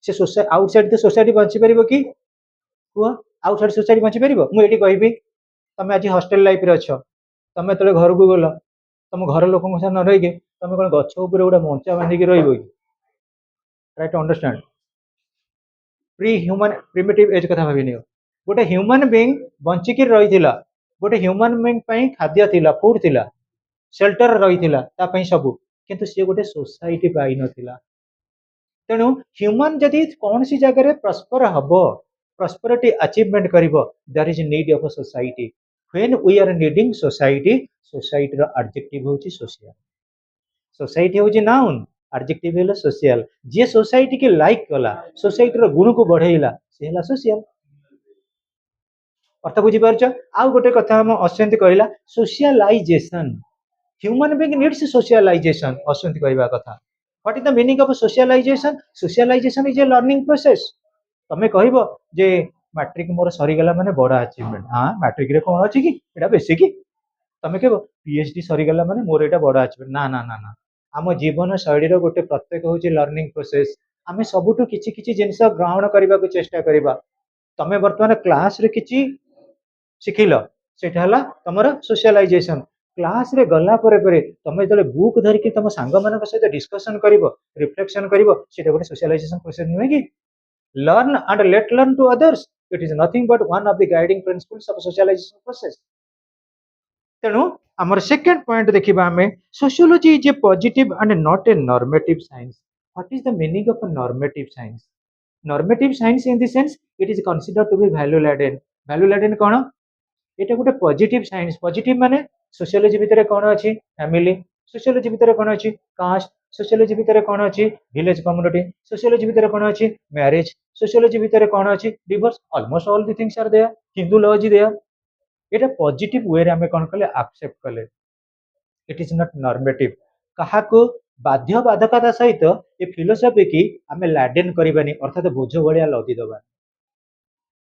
ସେ ଆଉଟସାଇଡ ଦ ସୋସାଇଟି ବଞ୍ଚିପାରିବ କି? କୁହ, ଆଉଟସାଇଡ ସୋସାଇଟି ବଞ୍ଚିପାରିବ? ମୁଁ ଏଠି କହିବି, ତମେ ଆଜି ହଷ୍ଟେଲ ଲାଇଫରେ ଅଛ, ତମେ ଯେତେବେଳେ ଘରକୁ ଗଲ, ତମ ଘର ଲୋକଙ୍କ ସାথে ନ ରହିକି ତମେ କଣ ଗଛ ଉପରେ ଗୋଟେ ମଞ୍ଚା ବାନ୍ଧିକି ରହିବ କି? Try to understand. Pre human primitive age କଥା ଭାବି ନିଅ। ଗୋଟେ ହ୍ୟୁମାନ ବିଙ୍ଗ ବଞ୍ଚିକି ରହିଥିଲା, ଗୋଟେ ହ୍ୟୁମାନ ବିଙ୍ଗ ପାଇଁ ଖାଦ୍ୟ ଥିଲା, ଫୁଡ ଥିଲା, ସେଲ୍ଟର ରହିଥିଲା ତା ପାଇଁ ସବୁ, କିନ୍ତୁ ସିଏ ଗୋଟେ ସୋସାଇଟି ପାଇନଥିଲା। ତେଣୁ ହ୍ୟୁମାନ ଯଦି କୌଣସି ଜାଗାରେ ପ୍ରସ୍ପର ହବ, ପ୍ରସ୍ପରିଟି ଆଚିଭମେଣ୍ଟ କରିବ, there is need of society. When we are needing society, सोसाइटीर आडजेक्टिव होची सोशल। सोसाइटी होची नाउन, आडजेक्टिव हेला सोशल। जे सोसाइटी के लाइक कला, सोसाइटीर गुण को बढ़ेइला, से हेला सोशल। अर्थ बुझी पारछ? आउ गोटे कथा हम अश्वंत कहला, socialisation. Human being needs socialisation, Ashwanth कहवा कथा। What is the meaning of socialisation? Socialisation is a learning process. तमे कहबो जे मैट्रिक मोर सरीगला माने बड़ा अचीवमेंट। हाँ, मैट्रिक रे कोन अछि कि एटा बेसी कि? तमे कहबो पीएचडी सरीगला माने मोर एटा बड़ा अचीवमेंट। ना ना ना ना, आम जीवन शैलीर गोटे प्रत्येक होची लर्निंग प्रोसेस। आमे सबुठु किछि किछि जिंस ग्रहण करबा को चेष्टा करबा। तमे वर्तमान क्लास रे किछि शिखिल, सेटा हला तमर सोशलाइजेशन। क्लास रे गला परे तमे जले बुक धरिके तम सांग मानक सहित डिस्कशन करिवो, रिफ्लेक्शन करिवो, सेटा गोटे सोशलाइजेशन प्रोसेस नुहे कि? Learn and let learn to others, it is nothing but one of the guiding principles of socialization process. तेणु आमर सेकेंड पॉइंट देखिबा हमें, sociology is a positive and not a normative science. What is the meaning of a normative science? Normative science in the sense it is considered to be value laden. Value laden कोन? एटा गोटे positive science. Positive माने sociology भितर कोन अछि? Family. Sociology भितर कोन अछि? कास्ट। सोशियोलॉजी भितर कोन अछि? Village community. सोशियोलॉजी भितर कोन अछि? मैरिज। सोशियोलॉजी भितर कोन अछि? Divorce. Almost all the things are there. Hindu law is there. एटा पॉजिटिव वे रे हमें कोन कले एक्सेप्ट कले। It is not normative. काहाको बाध्य बाधकता सहित ए फिलोसॉफी की हमें लैडेन करबानी, अर्थात बोझ भलिया लदी दबा।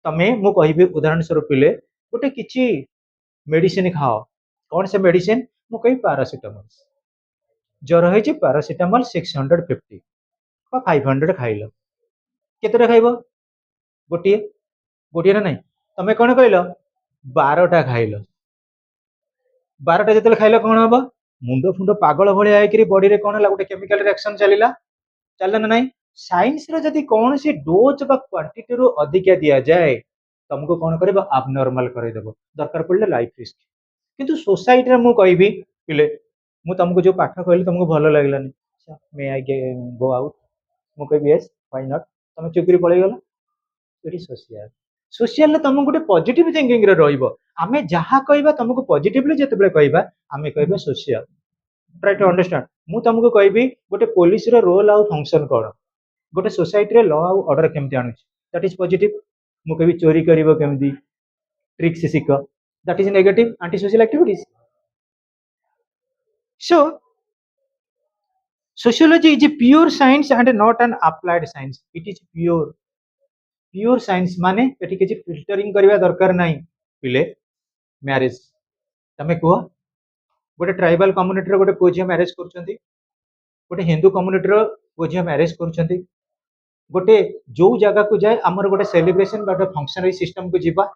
तमे मु कहबी उदाहरण स्वरूप पिले गोटे किछि मेडिसिन खाओ। कौन से मेडिसिन? मु कहि पैरासिटामोल। ज्वर होइछि, पैरासिटामोल 650 बा 500 खाइलो। केतेटा खाइबो? गोटिए। गोटिए ना नहीं? तमे कोन कहलो? 12टा खाइलो। 12टा जेतेले खाइलो कोन हबो? मुंडो फुंडो पागल भलिया आइकरी बॉडी रे कोन हला? गोटे केमिकल रिएक्शन चलिला। चलला ना नहीं? साइंस रे जदी कौन सी डोज बा क्वांटिटी रो अधिका दिया जाए, तुमको कौन करे? abnormal करे देबो, दरकार पड़ले लाइफ रिस्क। किंतु सोसाइटी रे मु कहबी पिले, मु तुमको जो पाठ कहली तुमको भलो लागलानी, मे आई गो आउट? मु कहबी यस, व्हाई नॉट? तुम चुपरी पळै गेलो। It is social. सोशल तुम गोटे पॉजिटिव थिंकिंग रे रहइबो। आमे जहा कहबा तुमको पॉजिटिवली जेतेबेले कहबा, आमे कहबा सोशल। Try to understand. मु तुमको कहबी गोटे पुलिस रो रोल आउ फंक्शन कोन, गोटे सोसाइटी रे लॉ आउ ऑर्डर केमति आनुछ, दैट इज पॉजिटिव। मु कहबी चोरी करिवो केमति, ट्रिक से Sikh, that is negative, anti social activities. So sociology is a pure science and not an applied science. It is pure science माने एठी किछि फिल्टरिंग करबा दरकार नाही। पिले मैरिज तमे कुह, गोटे ट्राइबल कम्युनिटी रो गोटे पुओ मैरिज करछंती, गोटे हिंदू कम्युनिटी रो पुओ मैरिज करछंती, गोटे जो जगह को जाए हमर गोटे सेलिब्रेशन बा फंक्शनरी सिस्टम को जीवा,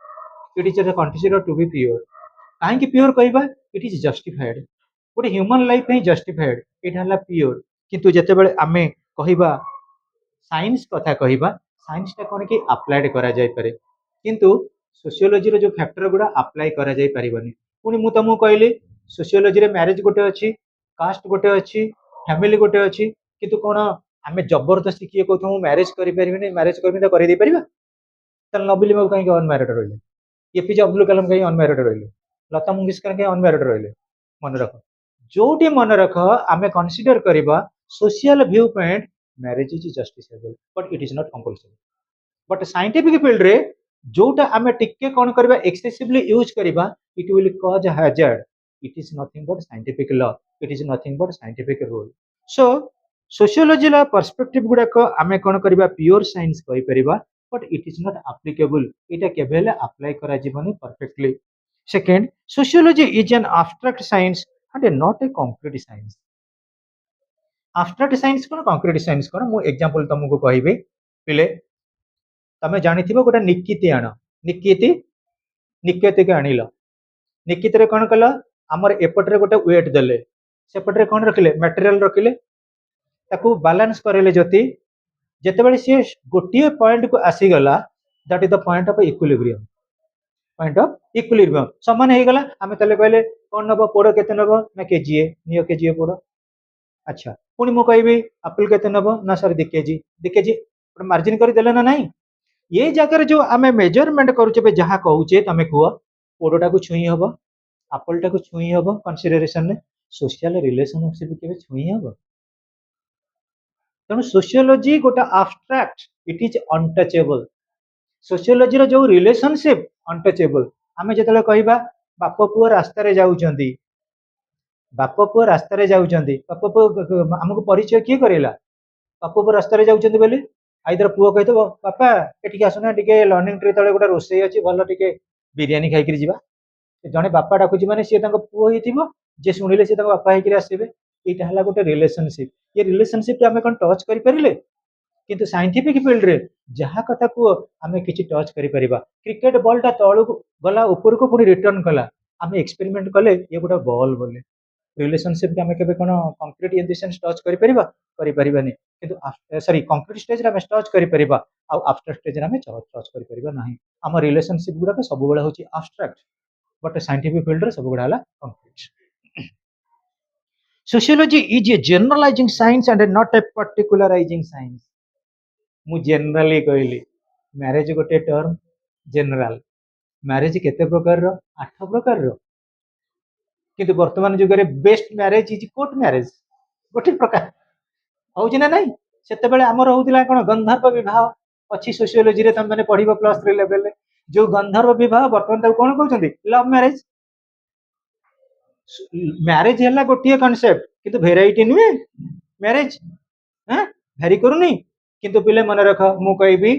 it is considered to be pure. काहे कि प्योर कहबा? It is justified. गोटे ह्यूमन लाइफ है जस्टिफाइड, इट हला प्योर। किंतु जेतेबेले आमे कहिबा साइंस कथा कहिबा, साइंस टा कोन कि अप्लाइड करा जाय पारे, किंतु सोशियोलॉजी रो जो फैक्टर गुडा अप्लाई करा जाय परिबनी। पुनी मु तमु कहली सोशियोलॉजी रे मैरिज गोटे अछि, कास्ट गोटे अछि, फैमिली गोटे अछि, किंतु कोन आमे जबरदस्ती किए कहथु मैरिज करि परिबिनी, मैरिज करबी त करि दे परिबा? तल नबिली मो काहे अनमैरिड रहले? एपीजे अब्दुल कलाम काहे अनमैरिड रहले? लता मंगेशकर काहे अनमैरिड रहले? मन रख, जोटी मन रख, आमे कंसीडर करबा social view point, marriage is justiciable but it is not compulsory. But scientific field रे जोटा आमे टिके कोन करबा एक्सेसिवली यूज करबा, it will cause hazard. It is nothing but scientific law, it is nothing but scientific rule. So sociology ला perspective गुडा को आमे कोन करबा प्योर साइंस कहि परिबा, but it is not applicable. এটা কেবে হেলে apply করা জীবনে perfectly. Second, sociology is an abstract science and not a concrete science. Abstract science କଣ concrete science କଣ ମୁଁ example ତମକୁ କହିବି ପିଲେ ତମେ ଜାଣିଥିବ ଗୋଟେ ନିକିତି ଆଣ ନିକିତି ନିକେତିକି ଆଣିଲ ନିକିତିରେ କଣ କଲ ଆମର ଏପଟରେ ଗୋଟେ ୱେଟ ଦେଲେ ସେପଟରେ କଣ ରଖିଲେ ମ୍ୟାଟେରିଆଲ ରଖିଲେ ତାକୁ ବାଲାନ୍ସ କରେଇଲେ ଯଦି ଯେତେବେଳେ ସିଏ ଗୋଟିଏ ପଏଣ୍ଟ କୁ ଆସିଗଲା that is the point of equilibrium. Point of equilibrium ସମାନ ହେଇଗଲା ଆମେ ତାହେଲେ କହିଲେ କଣ ନବ ପୋଡ଼ କେତେ ନବ ନା କେଜିଏ ନିଅ କେଜିଏ ପୋଡ଼ ଆଚ୍ଛା ପୁଣି ମୁଁ କହିବି ଆପଲ କେତେ ନବ ନା ସରି 2 କେଜି ମାର୍ଜିନ କରିଦେଲେ ନା ନାହିଁ ये ଜାଗାରେ ଯୋଉ ଆମେ ମେଜରମେଣ୍ଟ କରୁଛେ ଏବେ ଯାହା କହୁଛେ ତମେ କୁହ ପୋଡ଼ଟାକୁ ଛୁଇଁ ହବ ଆପଲଟାକୁ ଛୁଇଁ ହବ କନସିଡରେସନରେ ସୋସିଆଲ ରିଲେସନସିପ କେବେ ଛୁଇଁ ହବ ତେଣୁ ସୋସିଓଲୋଜି ଗୋଟେ ଆବଷ୍ଟ୍ରାକ୍ଟ ଇଟ୍ ଇଜ ଅନଟଚେବଲ ସୋସିଓଲୋଜିର ଯୋଉ ରିଲେସନସିପ ଅନଟଚେବଲ ଆମେ ଯେତେବେଳେ କହିବା ବାପ ପୁଅ ରାସ୍ତାରେ ଯାଉଛନ୍ତି ବାପ ପୁଅ ଆମକୁ ପରିଚୟ କିଏ କରେଇଲା ବାପ ପୁଅ ରାସ୍ତାରେ ଯାଉଛନ୍ତି ବୋଲି ଆଇଦର ପୁଅ କହିଥିବ ବାପା ଏଠିକି ଆସୁନା ଟିକେ ଲର୍ଣ୍ଣିଂ ଟ୍ରି ତଳେ ଗୋଟେ ରୋଷେଇ ଅଛି ଭଲ ଟିକେ ବିରିୟାନୀ ଖାଇକିରି ଯିବା ଜଣେ ବାପା ଡାକୁଛି ମାନେ ସିଏ ତାଙ୍କ ପୁଅ ହେଇଥିବ ଯିଏ ଶୁଣିଲେ ସିଏ ତାଙ୍କ ବାପା ହେଇକିରି ଆସିବେ ଏଇଟା ହେଲା ଗୋଟେ ରିଲେସନସିପ ଏ ରିଲେସନସିପ ଆମେ କଣ ଟଚ୍ କରିପାରିଲେ କିନ୍ତୁ ସାଇଣ୍ଟିଫିକ ଫିଲ୍ଡରେ ଯାହା କଥା କୁହ ଆମେ କିଛି ଟଚ୍ କରିପାରିବା କ୍ରିକେଟ ବଲଟା ତଳକୁ ଗଲା ଉପରକୁ ପୁଣି ରିଟର୍ନ କଲା ଆମେ ଏକ୍ସପେରିମେଣ୍ଟ କଲେ ଇଏ ଗୋଟେ ବଲ୍ ବୋଲି ରିଲେସନସିପ ଆମେ କେବେ କଣ କଂକ୍ରିଟ ଇନ ଦି ସେନ୍ସ ଟଚ୍ କରିପାରିବା କରିପାରିବାନି କିନ୍ତୁ ସରି କଂକ୍ରିଟ ଷ୍ଟେଜରେ ଆମେ ଟଚ୍ କରିପାରିବା ଆଉ ଆବଷ୍ଟ୍ରାକ୍ଟ ଷ୍ଟେଜରେ ଆମେ ଟଚ୍ କରିପାରିବା ନାହିଁ ଆମ ରିଲେସନସିପ ଗୁଡାକ ସବୁବେଳେ ହଉଛି ଆବଷ୍ଟ୍ରାକ୍ଟ ବଟ୍ ସାଇଣ୍ଟିଫିକ ଫିଲ୍ଡରେ ସବୁଗୁଡା ହେଲା concrete Sociology is a generalizing science and not a particularizing science. ମୁଁ ଜେନେରାଲି କହିଲି ମ୍ୟାରେଜ ଗୋଟେ ଟର୍ମ ଜେନେରାଲ ମ୍ୟାରେଜ କେତେ ପ୍ରକାରର 8 ପ୍ରକାରର କିନ୍ତୁ ବର୍ତ୍ତମାନ ଯୁଗରେ best marriage is court marriage ଗୋଟେ ପ୍ରକାର ହଉଛି ନା ନାଇଁ ସେତେବେଳେ ଆମର ହଉଥିଲା କଣ ଗନ୍ଧର୍ବ ବିବାହ ଅଛି ସୋସିଓଲୋଜିରେ ତମେ ମାନେ ପଢିବ +3 ଲେଭେଲରେ ଯୋଉ ଗନ୍ଧର୍ବ ବିବାହ ବର୍ତ୍ତମାନ ତାକୁ କଣ କହୁଛନ୍ତି ଲଭ ମ୍ୟାରେଜ ମ୍ୟାରେଜ ହେଲା ଗୋଟିଏ କନସେପ୍ଟ କିନ୍ତୁ ଭେରାଇଟି ନୁହେଁ ମ୍ୟାରେଜ ଭେରି କରୁନି କିନ୍ତୁ ପିଲେ ମନେ ରଖ ମୁଁ କହିବି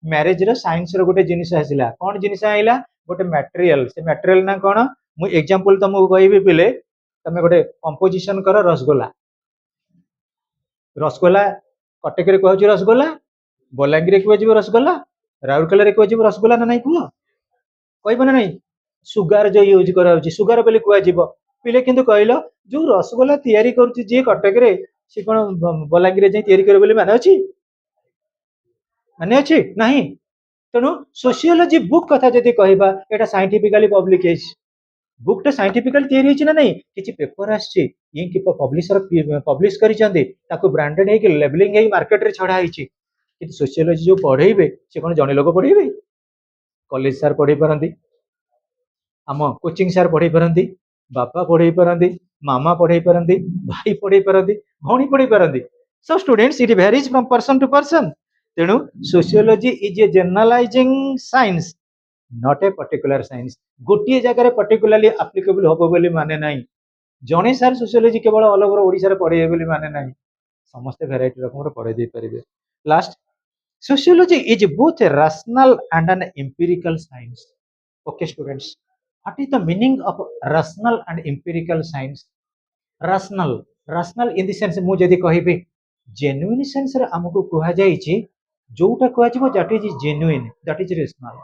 ମ୍ୟାରେଜର ସାଇନ୍ସର ଗୋଟେ ଜିନିଷ ଆସିଲା କଣ ଜିନିଷ ଆଇଲା ଗୋଟେ ମ୍ୟାଟେରିଆଲ ସେ ମ୍ୟାଟେରିଆଲ ନା କଣ ମୁଁ ଏକ୍ସାମ୍ପଲ ତମକୁ କହିବି ପିଲେ ତମେ ଗୋଟେ କମ୍ପୋଜିସନ କର ରସଗୋଲା ରସଗୋଲା କଟକରେ କୁହାଯିବ ରସଗୋଲା ବଲାଙ୍ଗୀରରେ କୁହାଯିବ ରସଗୋଲା ରାଉରକେଲାରେ କୁହାଯିବ ରସଗୋଲା ନା ନାଇଁ କୁହ କହିବ ନା ନାଇଁ ସୁଗାର ଯୋଉ ୟୁଜ କରାଯାଉଛି ସୁଗାର ବୋଲି କୁହାଯିବ ପିଲେ କିନ୍ତୁ କହିଲ ଯୋଉ ରସଗୋଲା ତିଆରି କରୁଛି ଯିଏ କଟକରେ ସେ କଣ ବଲାଙ୍ଗୀରରେ ଯାଇ ତିଆରି କରିବ ବୋଲି ମାନେ ଅଛି ନାହିଁ ତେଣୁ ସୋସିଓଲୋଜି ବୁକ୍ କଥା ଯଦି କହିବା ଏଟା ସାଇଣ୍ଟିଫିକାଲି ପବ୍ଲିକ ହେଇଛି ବୁକଟା ସାଇଣ୍ଟିଫିକାଲି ତିଆରି ହେଇଛି ନା ନାଇଁ କିଛି ପେପର ଆସିଛି ଇଙ୍କ ପବ୍ଲିଶର ପବ୍ଲିଶ କରିଛନ୍ତି ତାକୁ ବ୍ରାଣ୍ଡେଡ ହେଇକି ଲେବଲିଂ ହେଇକି ମାର୍କେଟରେ ଛଡା ହେଇଛି କିନ୍ତୁ ସୋସିଓଲୋଜି ଯୋଉ ପଢେଇବେ ସେ କଣ ଜଣେ ଲୋକ ପଢେଇବେ କଲେଜ ସାର୍ ପଢେଇ ପାରନ୍ତି ଆମ କୋଚିଂ ସାର୍ ପଢେଇ ପାରନ୍ତି ବାପା ପଢେଇ ପାରନ୍ତି ମାମା ପଢେଇ ପାରନ୍ତି ଭାଇ ପଢେଇ ପାରନ୍ତି ଭଉଣୀ ପଢେଇ ପାରନ୍ତି so students it varies from person to person ତେଣୁ sociology is a generalising science not a particular science ଗୋଟିଏ ଜାଗାରେ ପର୍ଟିକୁଲାରଲି ଆପ୍ଲିକେବୁଲ ହବ ବୋଲି ମାନେ ନାହିଁ ଜଣେ ସାର୍ ସୋସିଓଲୋଜି କେବଳ ଅଲ ଓଭର ଓଡ଼ିଶାରେ ପଢେଇବେ ବୋଲି ମାନେ ନାହିଁ ସମସ୍ତେ ଭେରାଇଟି ରକମର ପଢେଇ ଦେଇପାରିବେ last sociology is both a rational and an empirical science okay students what is the meaning of rational and empirical science rational in the sense ମୁଁ ଯଦି କହିବି genuine sense ରେ ଆମକୁ କୁହାଯାଇଛି ଯୋଉଟା କୁହାଯିବ that is genuine that is rational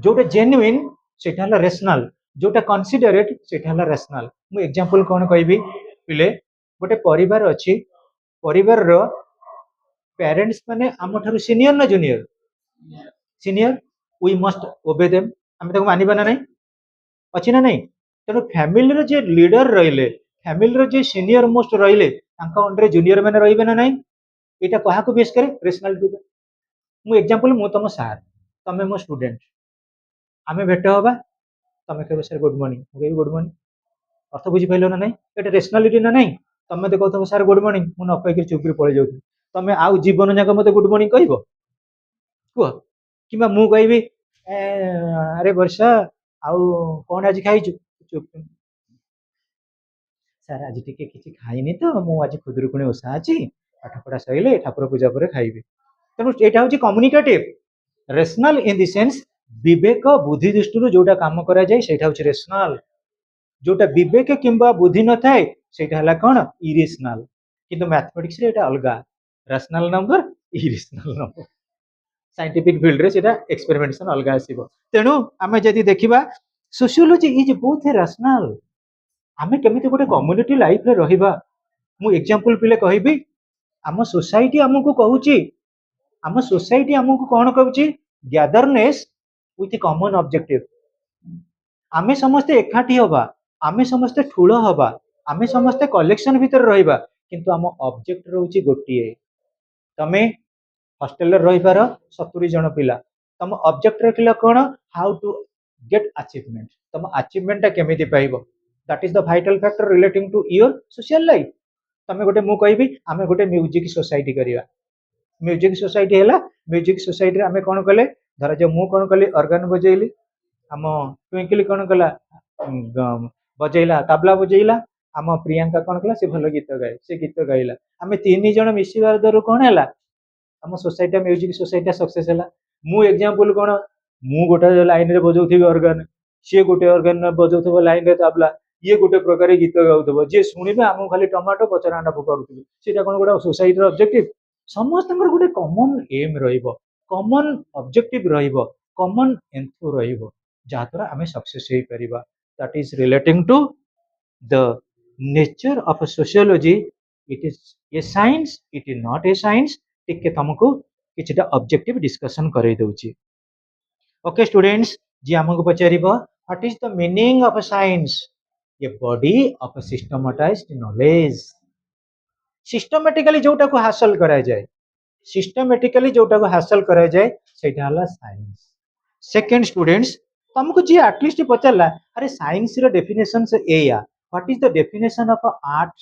ଯୋଉଟା genuine ସେଟା ହେଲା rational ଯୋଉଟା considerate ସେଟା ହେଲା rational ମୁଁ ଏକ୍ସାମ୍ପଲ କଣ କହିବି ପିଲେ ଗୋଟେ ପରିବାର ଅଛି ପରିବାରର ପ୍ୟାରେଣ୍ଟସ୍ ମାନେ ଆମଠାରୁ ସିନିୟର ନା junior senior we must obey them ଆମେ ତାକୁ ମାନିବା ନା ନାହିଁ ଅଛି ନା ନାହିଁ ତେଣୁ ଫ୍ୟାମିଲିର ଯେ ଲିଡର ରହିଲେ ଫ୍ୟାମିଲିର ଯେ ସିନିୟର ମୋଷ୍ଟ ରହିଲେ ତାଙ୍କ ଅଣ୍ଡରରେ ଜୁନିୟର ମାନେ ରହିବେ ନା ନାହିଁ ଏଇଟା କାହାକୁ ବେସ୍ କରେ ରେସନାଲିଟି ମୁଁ ଏକ୍ସାମ୍ପଲ ମୁଁ ତମ ସାର୍ ତମେ ମୋ ଷ୍ଟୁଡେଣ୍ଟ ଆମେ ଭେଟ ହବା ତମେ କହିବ ସାର୍ ଗୁଡ୍ ମର୍ଣ୍ଣିଂ ମୁଁ କହିବି ଗୁଡ୍ ମର୍ଣ୍ଣିଂ ଅର୍ଥ ବୁଝିପାରିଲ ନା ନାହିଁ ଏଟା ରେସନାଲିଟି ନା ନାହିଁ ତମେ ମତେ କହୁଥିବ ସାର୍ ଗୁଡ୍ ମର୍ଣ୍ଣିଂ ମୁଁ ନ କହିକି ଚୁପ୍ ପଳେଇ ଯାଉଥିବି ତମେ ଆଉ ଜୀବନ ଯାକ ମତେ ଗୁଡ୍ ମର୍ଣ୍ଣିଂ କହିବ କୁହ କିମ୍ବା ମୁଁ କହିବି ଆରେ ବର୍ଷା ଆଉ କଣ ଆଜି ଖାଇଛୁ ଚୁପ୍ ସାର୍ ଆଜି ଟିକେ କିଛି ଖାଇନି ତ ମୁଁ ଆଜି ଖୁଦୁରୁକୁଣୀ ଓଷା ଅଛି ପାଠ ପଢା ସରିଲେ ଠାକୁର ପୂଜା ପରେ ଖାଇବି ତେଣୁ ଏଇଟା ହଉଛି କମ୍ୟୁନିକେଟିଭ। ରେସନାଲ ଇନ୍ ଦି ସେନ୍ସ ବିବେକ ବୁଦ୍ଧି ଦୃଷ୍ଟିରୁ ଯୋଉଟା କାମ କରାଯାଏ ସେଇଟା ହଉଛି ରେସନାଲ। ଯୋଉଟା ବିବେକ କିମ୍ବା ବୁଦ୍ଧି ନଥାଏ ସେଇଟା ହେଲା କଣ ଇରେସନାଲ। କିନ୍ତୁ ମ୍ୟାଥମେଟିକ୍ସ ରେ ଏଇଟା ଅଲଗା, ରାସନାଲ ନମ୍ବର ଇରେସନାଲ ନମ୍ବର। ସାଇଣ୍ଟିଫିକ ଫିଲ୍ଡରେ ସେଇଟା ଏକ୍ସପେରିମେଣ୍ଟେସନ ଅଲଗା ଆସିବ। ତେଣୁ ଆମେ ଯଦି ଦେଖିବା ସୋସିଓଲୋଜି ଇଜ ବୋଥ ଏ ରାସନାଲ। ଆମେ କେମିତି ଗୋଟେ କମ୍ୟୁନିଟି ଲାଇଫରେ ରହିବା, ମୁଁ ଏକ୍ସାମ୍ପଲ ପିଲେ କହିବି। ଆମ ସୋସାଇଟି ଆମକୁ କହୁଛି, ଆମ ସୋସାଇଟି ଆମକୁ କଣ କହୁଛି, ଗ୍ୟାଦରନେସ୍ ୱିଥ କମନ ଅବଜେକ୍ଟିଭ। ଆମେ ସମସ୍ତେ ଏକାଠି ହବା, ଆମେ ସମସ୍ତେ ଠୁଳ ହବା, ଆମେ ସମସ୍ତେ କଲେକ୍ସନ ଭିତରେ ରହିବା, କିନ୍ତୁ ଆମ ଅବଜେକ୍ଟ ରହୁଛି ଗୋଟିଏ। ତମେ ହଷ୍ଟେଲରେ ରହିବାର 70 ଜଣ ପିଲା, ତମ ଅବଜେକ୍ଟ ରଖିଲ କଣ, ହାଉ ଟୁ ଗେଟ୍ ଆଚିଭମେଣ୍ଟ। ତମ ଆଚିଭମେଣ୍ଟଟା କେମିତି ପାଇବ, that is the vital factor relating to your social life। ତମେ ଗୋଟେ, ମୁଁ କହିବି ଆମେ ଗୋଟେ ମ୍ୟୁଜିକ ସୋସାଇଟି କରିବା। ମ୍ୟୁଜିକ ସୋସାଇଟି ହେଲା, ମ୍ୟୁଜିକ ସୋସାଇଟିରେ ଆମେ କଣ କଲେ, ଧରାଯାଉ ମୁଁ କଣ କଲି ଅର୍ଗାନ ବଜେଇଲି, ଆମ ଟୁଇଙ୍କଲି କଣ କଲା ବଜେଇଲା ତାବଲା ବଜେଇଲା, ଆମ ପ୍ରିୟଙ୍କା କଣ କଲା ସେ ଭଲ ଗୀତ ଗାଏ, ସେ ଗୀତ ଗାଇଲା। ଆମେ 3 ଜଣ ମିଶିବା ଦ୍ୱାରା କଣ ହେଲା, ଆମ ସୋସାଇଟି ମ୍ୟୁଜିକ ସୋସାଇଟି ସକ୍ସେସ ହେଲା। ମୁଁ ଏକ୍ସାମ୍ପଲ କଣ, ମୁଁ ଗୋଟେ ଲାଇନରେ ବଜାଉଥିବି ଅର୍ଗାନ, ସିଏ ଗୋଟେ ଅର୍ଗାନ ବଜାଉଥିବ ଲାଇନରେ ତାବଲା, ଇଏ ଗୋଟେ ପ୍ରକାର ଗୀତ ଗାଉଥିବ, ଯିଏ ଶୁଣିବେ ଆମକୁ ଖାଲି ଟମାଟୋ ପଚରା ଆଣ୍ଡା ଫୋପାଡୁଥିବେ। ସେଇଟା କଣ ଗୋଟେ ସୋସାଇଟିର ଅବଜେକ୍ଟିଭ? ସମସ୍ତଙ୍କର ଗୋଟେ କମନ ଏମ୍ ରହିବ, କମନ ଅବଜେକ୍ଟିଭ ରହିବ, କମନ ଏନ୍ଥୁ ରହିବ, ଯାହାଦ୍ୱାରା ଆମେ ସକ୍ସେସ ହେଇପାରିବା। That is relating to the nature of sociology. Eat is a science, eat is not a science. ଟିକେ ତମକୁ କିଛିଟା ଅବଜେକ୍ଟିଭ ଡିସ୍କସନ କରେଇ ଦଉଛି। ଓକେ ଷ୍ଟୁଡେଣ୍ଟସ୍, ଯିଏ ଆମକୁ ପଚାରିବ what is the meaning of science, a body of systematised knowledge. Systematically ଯୋଉଟାକୁ ହାସଲ କରାଯାଏ, ସିଷ୍ଟମେଟିକାଲି ଯୋଉଟାକୁ ହାସଲ କରାଯାଏ ସେଇଟା ହେଲା ସାଇନ୍ସ। ସେକେଣ୍ଡ ଷ୍ଟୁଡେଣ୍ଟସ୍, ତମକୁ ଯିଏ ଆଟଲିଷ୍ଟ ପଚାରିଲା ଆରେ ସାଇନ୍ସର ଡେଫିନେସନ୍ସ ଏଇଆ, what is the definition of art,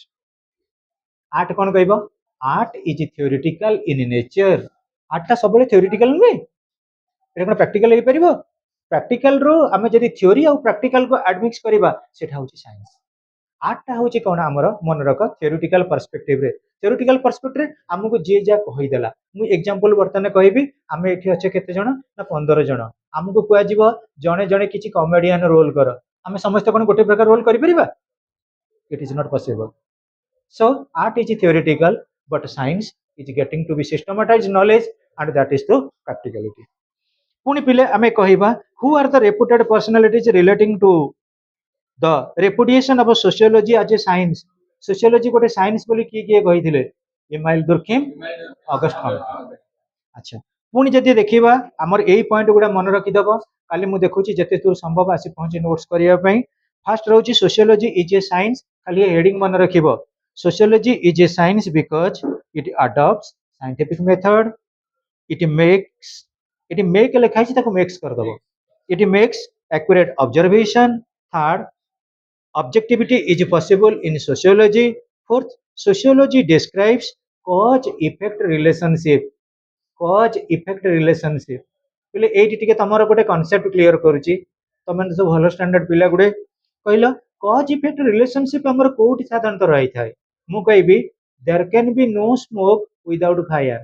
art କଣ କହିବ, art is theoretical in nature. ଆର୍ଟଟା ସବୁବେଳେ ଥିଓରିଟିକାଲ ନୁହେଁ, এটা କଣ ପ୍ରାକ୍ଟିକାଲ ହେଇପାରିବ? ପ୍ରାକ୍ଟିକାଲ ରୁ ଆମେ ଯଦି ଥିଓରି ଆଉ ପ୍ରାକ୍ଟିକାଲ କୁ ଆଡମିକ୍ସ କରିବା ସେଟା ହଉଛି ସାଇନ୍ସ। ଆର୍ଟଟା ହଉଛି କଣ ଆମର, ମନେ ରଖ ଥିଓରିଟିକାଲ ପର୍ସପେକ୍ଟିଭରେ, ଥିଓରିଟିକାଲ ପର୍ସପେକ୍ଟିଭରେ ଆମକୁ ଯିଏ ଯାହା କହିଦେଲା। ମୁଁ ଏକ୍ସାମ୍ପଲ ବର୍ତ୍ତମାନ କହିବି, ଆମେ ଏଠି ଅଛେ କେତେ ଜଣ ନା 15 ଜଣ, ଆମକୁ କୁହାଯିବ ଜଣେ ଜଣେ କିଛି କମେଡିଆନ ରୋଲ କର, ଆମେ ସମସ୍ତେ କଣ ଗୋଟେ ପ୍ରକାର ରୋଲ କରିପାରିବା? ଇଟ୍ is not possible. So art is theoretical, but science is getting to be systematized knowledge, and that is the practicality. ପୁଣି ପିଲେ ଆମେ କହିବା who are the reputed personalities relating to the repudiation of sociology as a science। sociology ଗୋଟେ science ବୋଲି କିଏ କହିଥିଲେ? Emile ଦୁର୍ଖିମ୍, August କମ୍ଟେ। ଆଚ୍ଛା, ପୁଣି ଯଦି ଦେଖିବା ଆମର ଏଇ ପଏଣ୍ଟ ଗୁଡା ମନେ ରଖିଦବ, କାଲି ମୁଁ ଦେଖୁଛି ଯେତେ ଦୂର ସମ୍ଭବ ଆସି ପହଞ୍ଚି ନୋଟ୍ସ କରିବା ପାଇଁ। ଫାର୍ଷ୍ଟ ରହୁଛି sociology is a science, ଖାଲି ହେଡିଂ ମନେ ରଖିବ, sociology is a science because it adopts scientific method, it makes, it make ଲେଖା ହେଇଛି ତାକୁ makes କରିଦବ, it makes accurate observation। third, objectivity is possible in sociology। fourth, sociology describes cause effect relationship, cause effect relationship। ବୋଲେ ଏଇଠି ଟିକେ ତମର ଗୋଟେ concept clear କରୁଛି, ତମେ ସବୁ ଭଲ ଷ୍ଟାଣ୍ଡାର୍ଡ ପିଲା ଗୁଡେ କହିଲ କଜ ଇଫେକ୍ଟ ରିଲେସନସିପ ଆମର କୋଉଠି ସାଧାରଣତଃ ରହିଥାଏ? ମୁଁ କହିବି there can be no smoke without fire,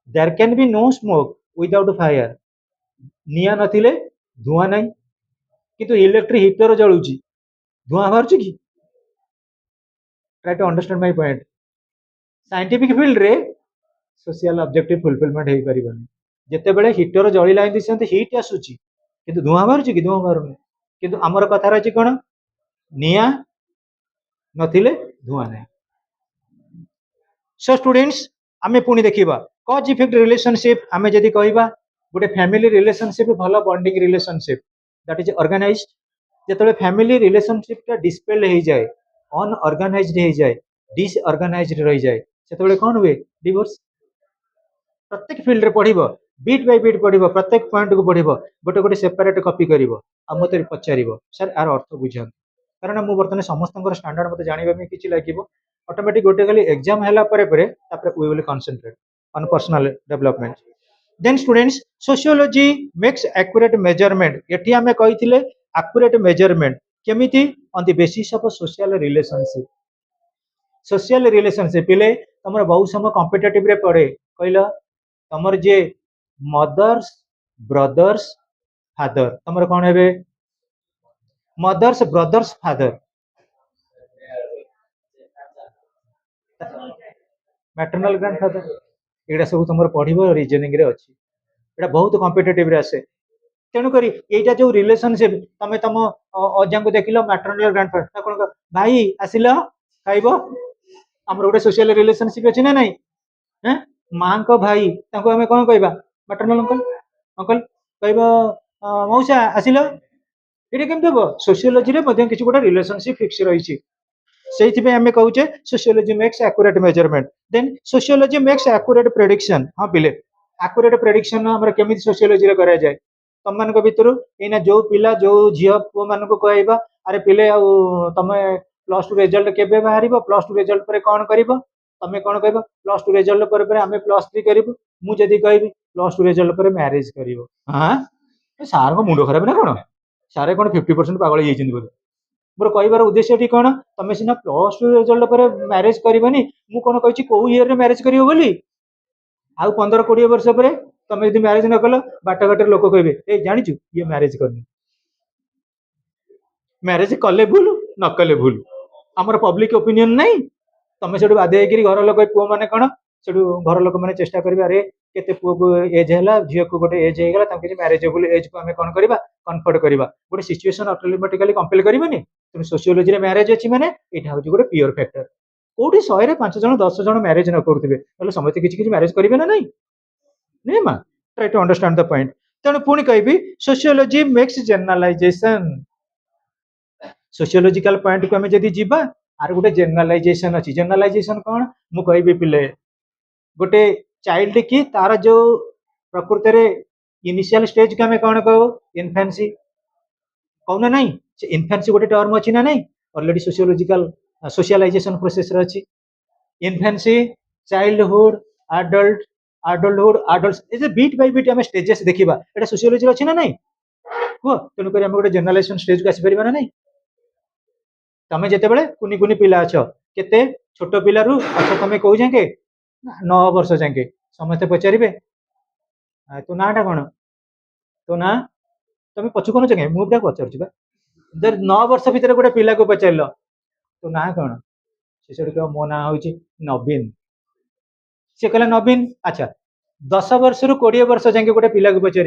there can be no smoke without fire। ନିଆଁ ନଥିଲେ ଧୂଆଁ ନାହିଁ, କିନ୍ତୁ ଇଲେକ୍ଟ୍ରିକ ହିଟର ଜଳୁଛି, ଧୂଆଁ ବାହାରୁଛି କି? try to understand my point। Scientific ଫିଲ୍ଡରେ ସୋସିଆଲ ଅବଜେକ୍ଟିଭ ଫୁଲଫିଲମେଣ୍ଟ ହେଇପାରିବନି। ଯେତେବେଳେ ହିଟର ଜଳିଲା ଏମିତି ସେମିତି ହିଟ୍ ଆସୁଛି, କିନ୍ତୁ ଧୂଆଁ ବାହାରୁଛି କି? ଧୂଆଁ ବାହାରୁନି। କିନ୍ତୁ ଆମର କଥା ରହିଛି କଣ, ନିଆଁ ନଥିଲେ ଧୂଆଁ ନାହିଁ। ସୋ ଷ୍ଟୁଡେଣ୍ଟସ୍, ଆମେ ପୁଣି ଦେଖିବା କଜ ଇଫେକ୍ଟ ରିଲେସନସିପ। ଆମେ ଯଦି କହିବା ଗୋଟେ ଫ୍ୟାମିଲି ରିଲେସନସିପ ଭଲ ବଣ୍ଡିଂ ରିଲେସନସିପ, ଦ୍ୟାଟ ଇଜ ଅର୍ଗାନାଇଜଡ। ଯେତେବେଳେ ଫ୍ୟାମିଲି ରିଲେସନସିପଟା ଡିସପେଲ୍ଡ ହେଇଯାଏ, ଅନଅର୍ଗାନାଇଜଡ ହେଇଯାଏ, ଡିସଅର୍ଗାନାଇଜଡ ରହିଯାଏ, ସେତେବେଳେ କଣ ହୁଏ? ଡିଭୋର୍ସ। ପ୍ରତ୍ୟେକ ଫିଲ୍ଡରେ ପଢିବ, ବିଟ୍ ବାଇ ବିଟ୍ ପଢିବ, ପ୍ରତ୍ୟେକ ପଏଣ୍ଟକୁ ପଢିବ, ଗୋଟେ ଗୋଟେ ସେପାରେଟ କପି କରିବ, ଆଉ ମତେ ପଚାରିବ ସାର୍ ଆର ଅର୍ଥ ବୁଝାନ୍ତୁ। କାରଣ ମୁଁ ବର୍ତ୍ତମାନ ସମସ୍ତଙ୍କର ଷ୍ଟାଣ୍ଡାର୍ଡ ମତେ ଜାଣିବା ପାଇଁ କିଛି ଲାଗିବ, ଅଟୋମେଟିକ ଗୋଟେ ଖାଲି ଏକ୍ସାମ ହେଲା ପରେ ପରେ ତାପରେ we will concentrate on personal development। then students, sociology makes accurate measurement। ଏଠି ଆମେ କହିଥିଲେ accurate measurement କେମିତି? on the basis of social relationship। social relationship ପିଲେ ତମର ବହୁତ ସମୟ କମ୍ପିଟେଟିଭ ରେ ପଡେ କହିଲ? ତମର ଯେ ମଦର୍ସ ବ୍ରଦର୍ସ ଫାଦର, ତମର କଣ ହେବେ? Mother's brother's father, maternal grandfather, ଏଇଟା ସବୁ ତମର ପଢିବ ରିଜନିଂ ରେ ଅଛି। ଏଇଟା ବହୁତ କମ୍ପିଟେଟିଭ ରେ ଆସେ। ତେଣୁକରି ଏଇଟା ଯୋଉ ରିଲେସନସିପ, ତମେ ତମ ଅଜାଙ୍କୁ ଦେଖିଲ ମ୍ୟାଟର୍ନାଲ ଗ୍ରାଣ୍ଡ ଫାଦର, କଣ ଭାଇ ଆସିଲ ଖାଇବ, ଆମର ଗୋଟେ ସୋସିଆଲ ରିଲେସନସିପ ଅଛି ନା ନାଇଁ? ହେଁ, ମାଙ୍କ ଭାଇ ତାଙ୍କୁ ଆମେ କଣ କହିବା? ମାଟର୍ନାଲ ଅଙ୍କଲ। ଅଙ୍କଲ କହିବ ମଉସା ଆସିଲ। ଏଇଟା କେମିତି ହବ? ସୋସିଓଲୋଜିରେ ମଧ୍ୟ କିଛି ଗୋଟେ ରିଲେସନସିପ ଫିକ୍ସ ରହିଛି। ସେଇଥିପାଇଁ ଆମେ କହୁଛେ sociology makes accurate measurement, then sociology makes accurate prediction। ହଁ ପିଲେ, accurate prediction ଆମର କେମିତି sociology ରେ କରାଯାଏ? ତମମାନଙ୍କ ଭିତରୁ ଏଇନା ଯୋଉ ପିଲା ଯୋଉ ଝିଅ ପୁଅ ମାନଙ୍କୁ କହିବା, ଆରେ ପିଲେ ଆଉ ତମେ ପ୍ଲସ ଟୁ ରେଜଲ୍ଟ କେବେ ବାହାରିବ, ପ୍ଲସ ଟୁ ରେଜଲ୍ଟ ପରେ କଣ କରିବ? ତମେ କଣ କହିବ? ପ୍ଲସ ଟୁ ରେଜଲ୍ଟ ପରେ ପରେ ଆମେ ପ୍ଲସ ଥ୍ରୀ କରିବୁ। ମୁଁ ଯଦି କହିବି ପ୍ଲସ ଟୁ ରେଜଲ୍ଟ ପରେ ମ୍ୟାରେଜ କରିବ, ହଁ ସାରଙ୍କ ମୁଣ୍ଡ ଖରାପ ନା କଣ? ସାରେ କଣ 50% ପାଗଳ ହେଇଯାଇଛନ୍ତି ବୋଧେ? ମୋର କହିବାର ଉଦ୍ଦେଶ୍ୟଟି କଣ? ତମେ ସିନା ପ୍ଲସ ଟୁ ରେଜଲ୍ଟ ପରେ ମ୍ୟାରେଜ କରିବନି, ମୁଁ କଣ କହିଛି କୋଉ ଇୟରରେ ମ୍ୟାରେଜ କରିବ ବୋଲି? ଆଉ 15-20 ବର୍ଷ ପରେ ତମେ ଯଦି ମ୍ୟାରେଜ ନ କଲ, ବାଟଘାଟରେ ଲୋକ କହିବେ ଏଇ ଜାଣିଛୁ ଇଏ ମ୍ୟାରେଜ କରିନି। ମ୍ୟାରେଜ କଲେ ଭୁଲ, ନ କଲେ ଭୁଲ, ଆମର ପବ୍ଲିକ ଓପିନିଅନ ନାହିଁ। ତମେ ସେଠୁ ବାଧ୍ୟ ହେଇକିରି ଘର ଲୋକ, ପୁଅ ମାନେ କଣ ସେଠୁ ଘର ଲୋକ ମାନେ ଚେଷ୍ଟା କରିବେ, ଆରେ କେତେ ପୁଅକୁ ଏଜ ହେଲା, ଝିଅକୁ ଗୋଟେ ଏଜ ହେଇଗଲା, ତାଙ୍କୁ କିଛି ମ୍ୟାରେଜେବୁଲ ଏଜ କୁ ଆମେ କଣ କରିବା? କନଫର୍ଟ କରିବା। ଗୋଟେ ସିଚୁଏସନ ଅଟୋମେଟିକାଲି କମ୍ପେଲ କରିବନି? ତେଣୁ ସୋସିଓଲୋଜିରେ ମ୍ୟାରେଜ ଅଛି ମାନେ ଏଇଟା ହଉଛି ଗୋଟେ ପିଓର ଫ୍ୟାକ୍ଟର। କୋଉଠି 100ରେ 5 ଜଣ 10 ଜଣ ମ୍ୟାରେଜ ନ କରୁଥିବେ, ତାହେଲେ ସମସ୍ତେ କିଛି କିଛି ମ୍ୟାରେଜ କରିବେ ନା ନାଇଁ? ନାଇଁ ମା, try to understand the point. ତେଣୁ ପୁଣି କହିବି sociology makes generalisation. Sociological point को आम जदि जीवा, आर गोटे जेनरालाइजेशन अच्छी। जेनरालाइजेशन कौन? मु कहबी पिले, गोटे चाइल्ड की तार जो प्रकृत में इनिशियल स्टेज को आम कौन कहू? इनफेंसी कहूना नहीं? से इनफेंसी गोटे टर्म अच्छी ना नहीं? ऑलरेडी सोशियोलॉजिकल सोशलाइजेशन प्रोसेस रे अच्छी। Infancy, childhood, adult, adulthood, adult, a bit by bit आम स्टेजेस देखा, एटा सोशियोलॉजी अच्छी ना नहीं? कुह, तेणुक आम गोटे जेनरालाइजेशन स्टेज को आसीपर ना नहीं? तमें जितेबाला कुनि कुनि पिला अछ, केते छोट पिलू अच्छा तुम कौ जाके 9 वर्ष जाके समस्ते पचारे तो नाटा कौन? तो ना तुम पछु कौन चेक मुझे पचार 9 वर्ष भितर गोटे पिला को पचार तो ना कौन? से कह मो ना हूँ नवीन। सी कहला नवीन, अच्छा 10 वर्ष रु 20 वर्ष जाके गोटे पिला को पचार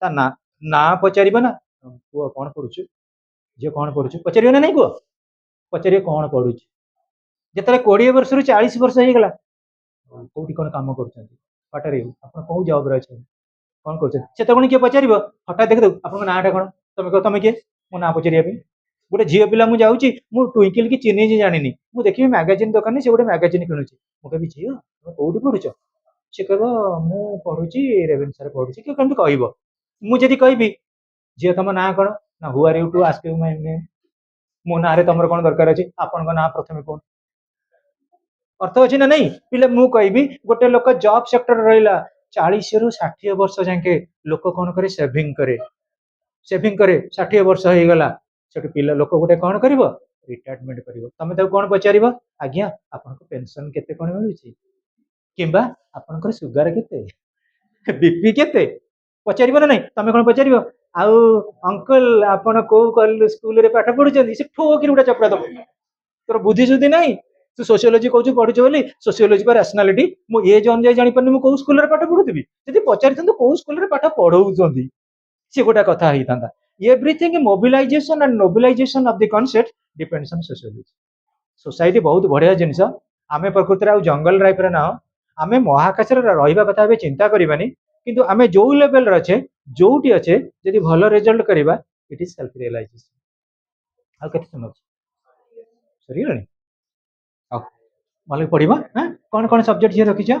ना ना पचार ना, पुआ कौन पढ़ु, झील कौन पढ़ु पचार ना नहीं? कुह पचारे कौन पढ़ु। जिते 20 वर्ष रु 40 वर्ष होगा, कौटी कौन कम कर कौ जब अच्छे कौन कर किए पचार हठात देखो आप नाटा कौन, तुम कह तुम किए मो ना पचार गोटे झील पिला मुझे जाऊँगी, मुझे ट्विंकल की चिन्ह जानी, मुझे देखिए मैगजीन दुकान से गोटे मैगजीन किणुची, मुझे झील तुम कौटी पढ़ुच? सी कह मु पढ़ुची रेभेन्सा पढ़ुची कि कमी कह, मुझे कहबी झील तुम ना कौन ना who are you to ask you my name, मो ना तुम कौन दरकार अच्छी, आपण ना प्रथम कौन? अर्थ अच्छी ना नहीं? पिले मु कहबी गोटे लोक जॉब सेक्टर रहा 40 रु 60 वर्ष जाके लोक कौन करे? सेविंग करे, सेविंग करे 60 वर्ष हो गला से पिला लोक गोटे कौन कर? रिटायरमेंट कर। तुम तो कौन पचार? आज्ञा आपन पेंशन केते कौन मिलुची, किंबा आपनकर सुगर केते, बीपी केते पचार ना नहीं? तुम कौन पचार? आउ अंकल आपण को स्कूल रे पाठ पढ़ुचंदी? से ठोक गोटे चपड़ा दब, तोर बुद्धि सुद्धि नहीं? तू सोशियोलॉजी कहू पढ़ुच बोली, सोशियोलॉजी पर रैशनैलिटी मो एज अनुଯାयी जानि पारनी मु को स्कूल रे पाठ पढ़ुथिबि? जदि पचारिथंतु को स्कूल रे पाठ पढ़ौचंदी, से गोटा कथा होइथांदा। Everything mobilisation and nobilisation of the concept depends on sociology. Society बहुत बढ़िया जिनस, आमे प्रकृति रे आ जंगल लाइफ रे ना, आमे महाकाश रे रहिबा कथा बे चिंता करबानी, किंतु आमे जो लेवल रे अच्छे जोटी अच्छे जदि भलो रिजल्ट करबा, इट इज सेल्फ रियलाइजेशन। आ केते समय सरी गलानी? भल पढ़ा कौन कौन सब्जेक्ट झील रखीच?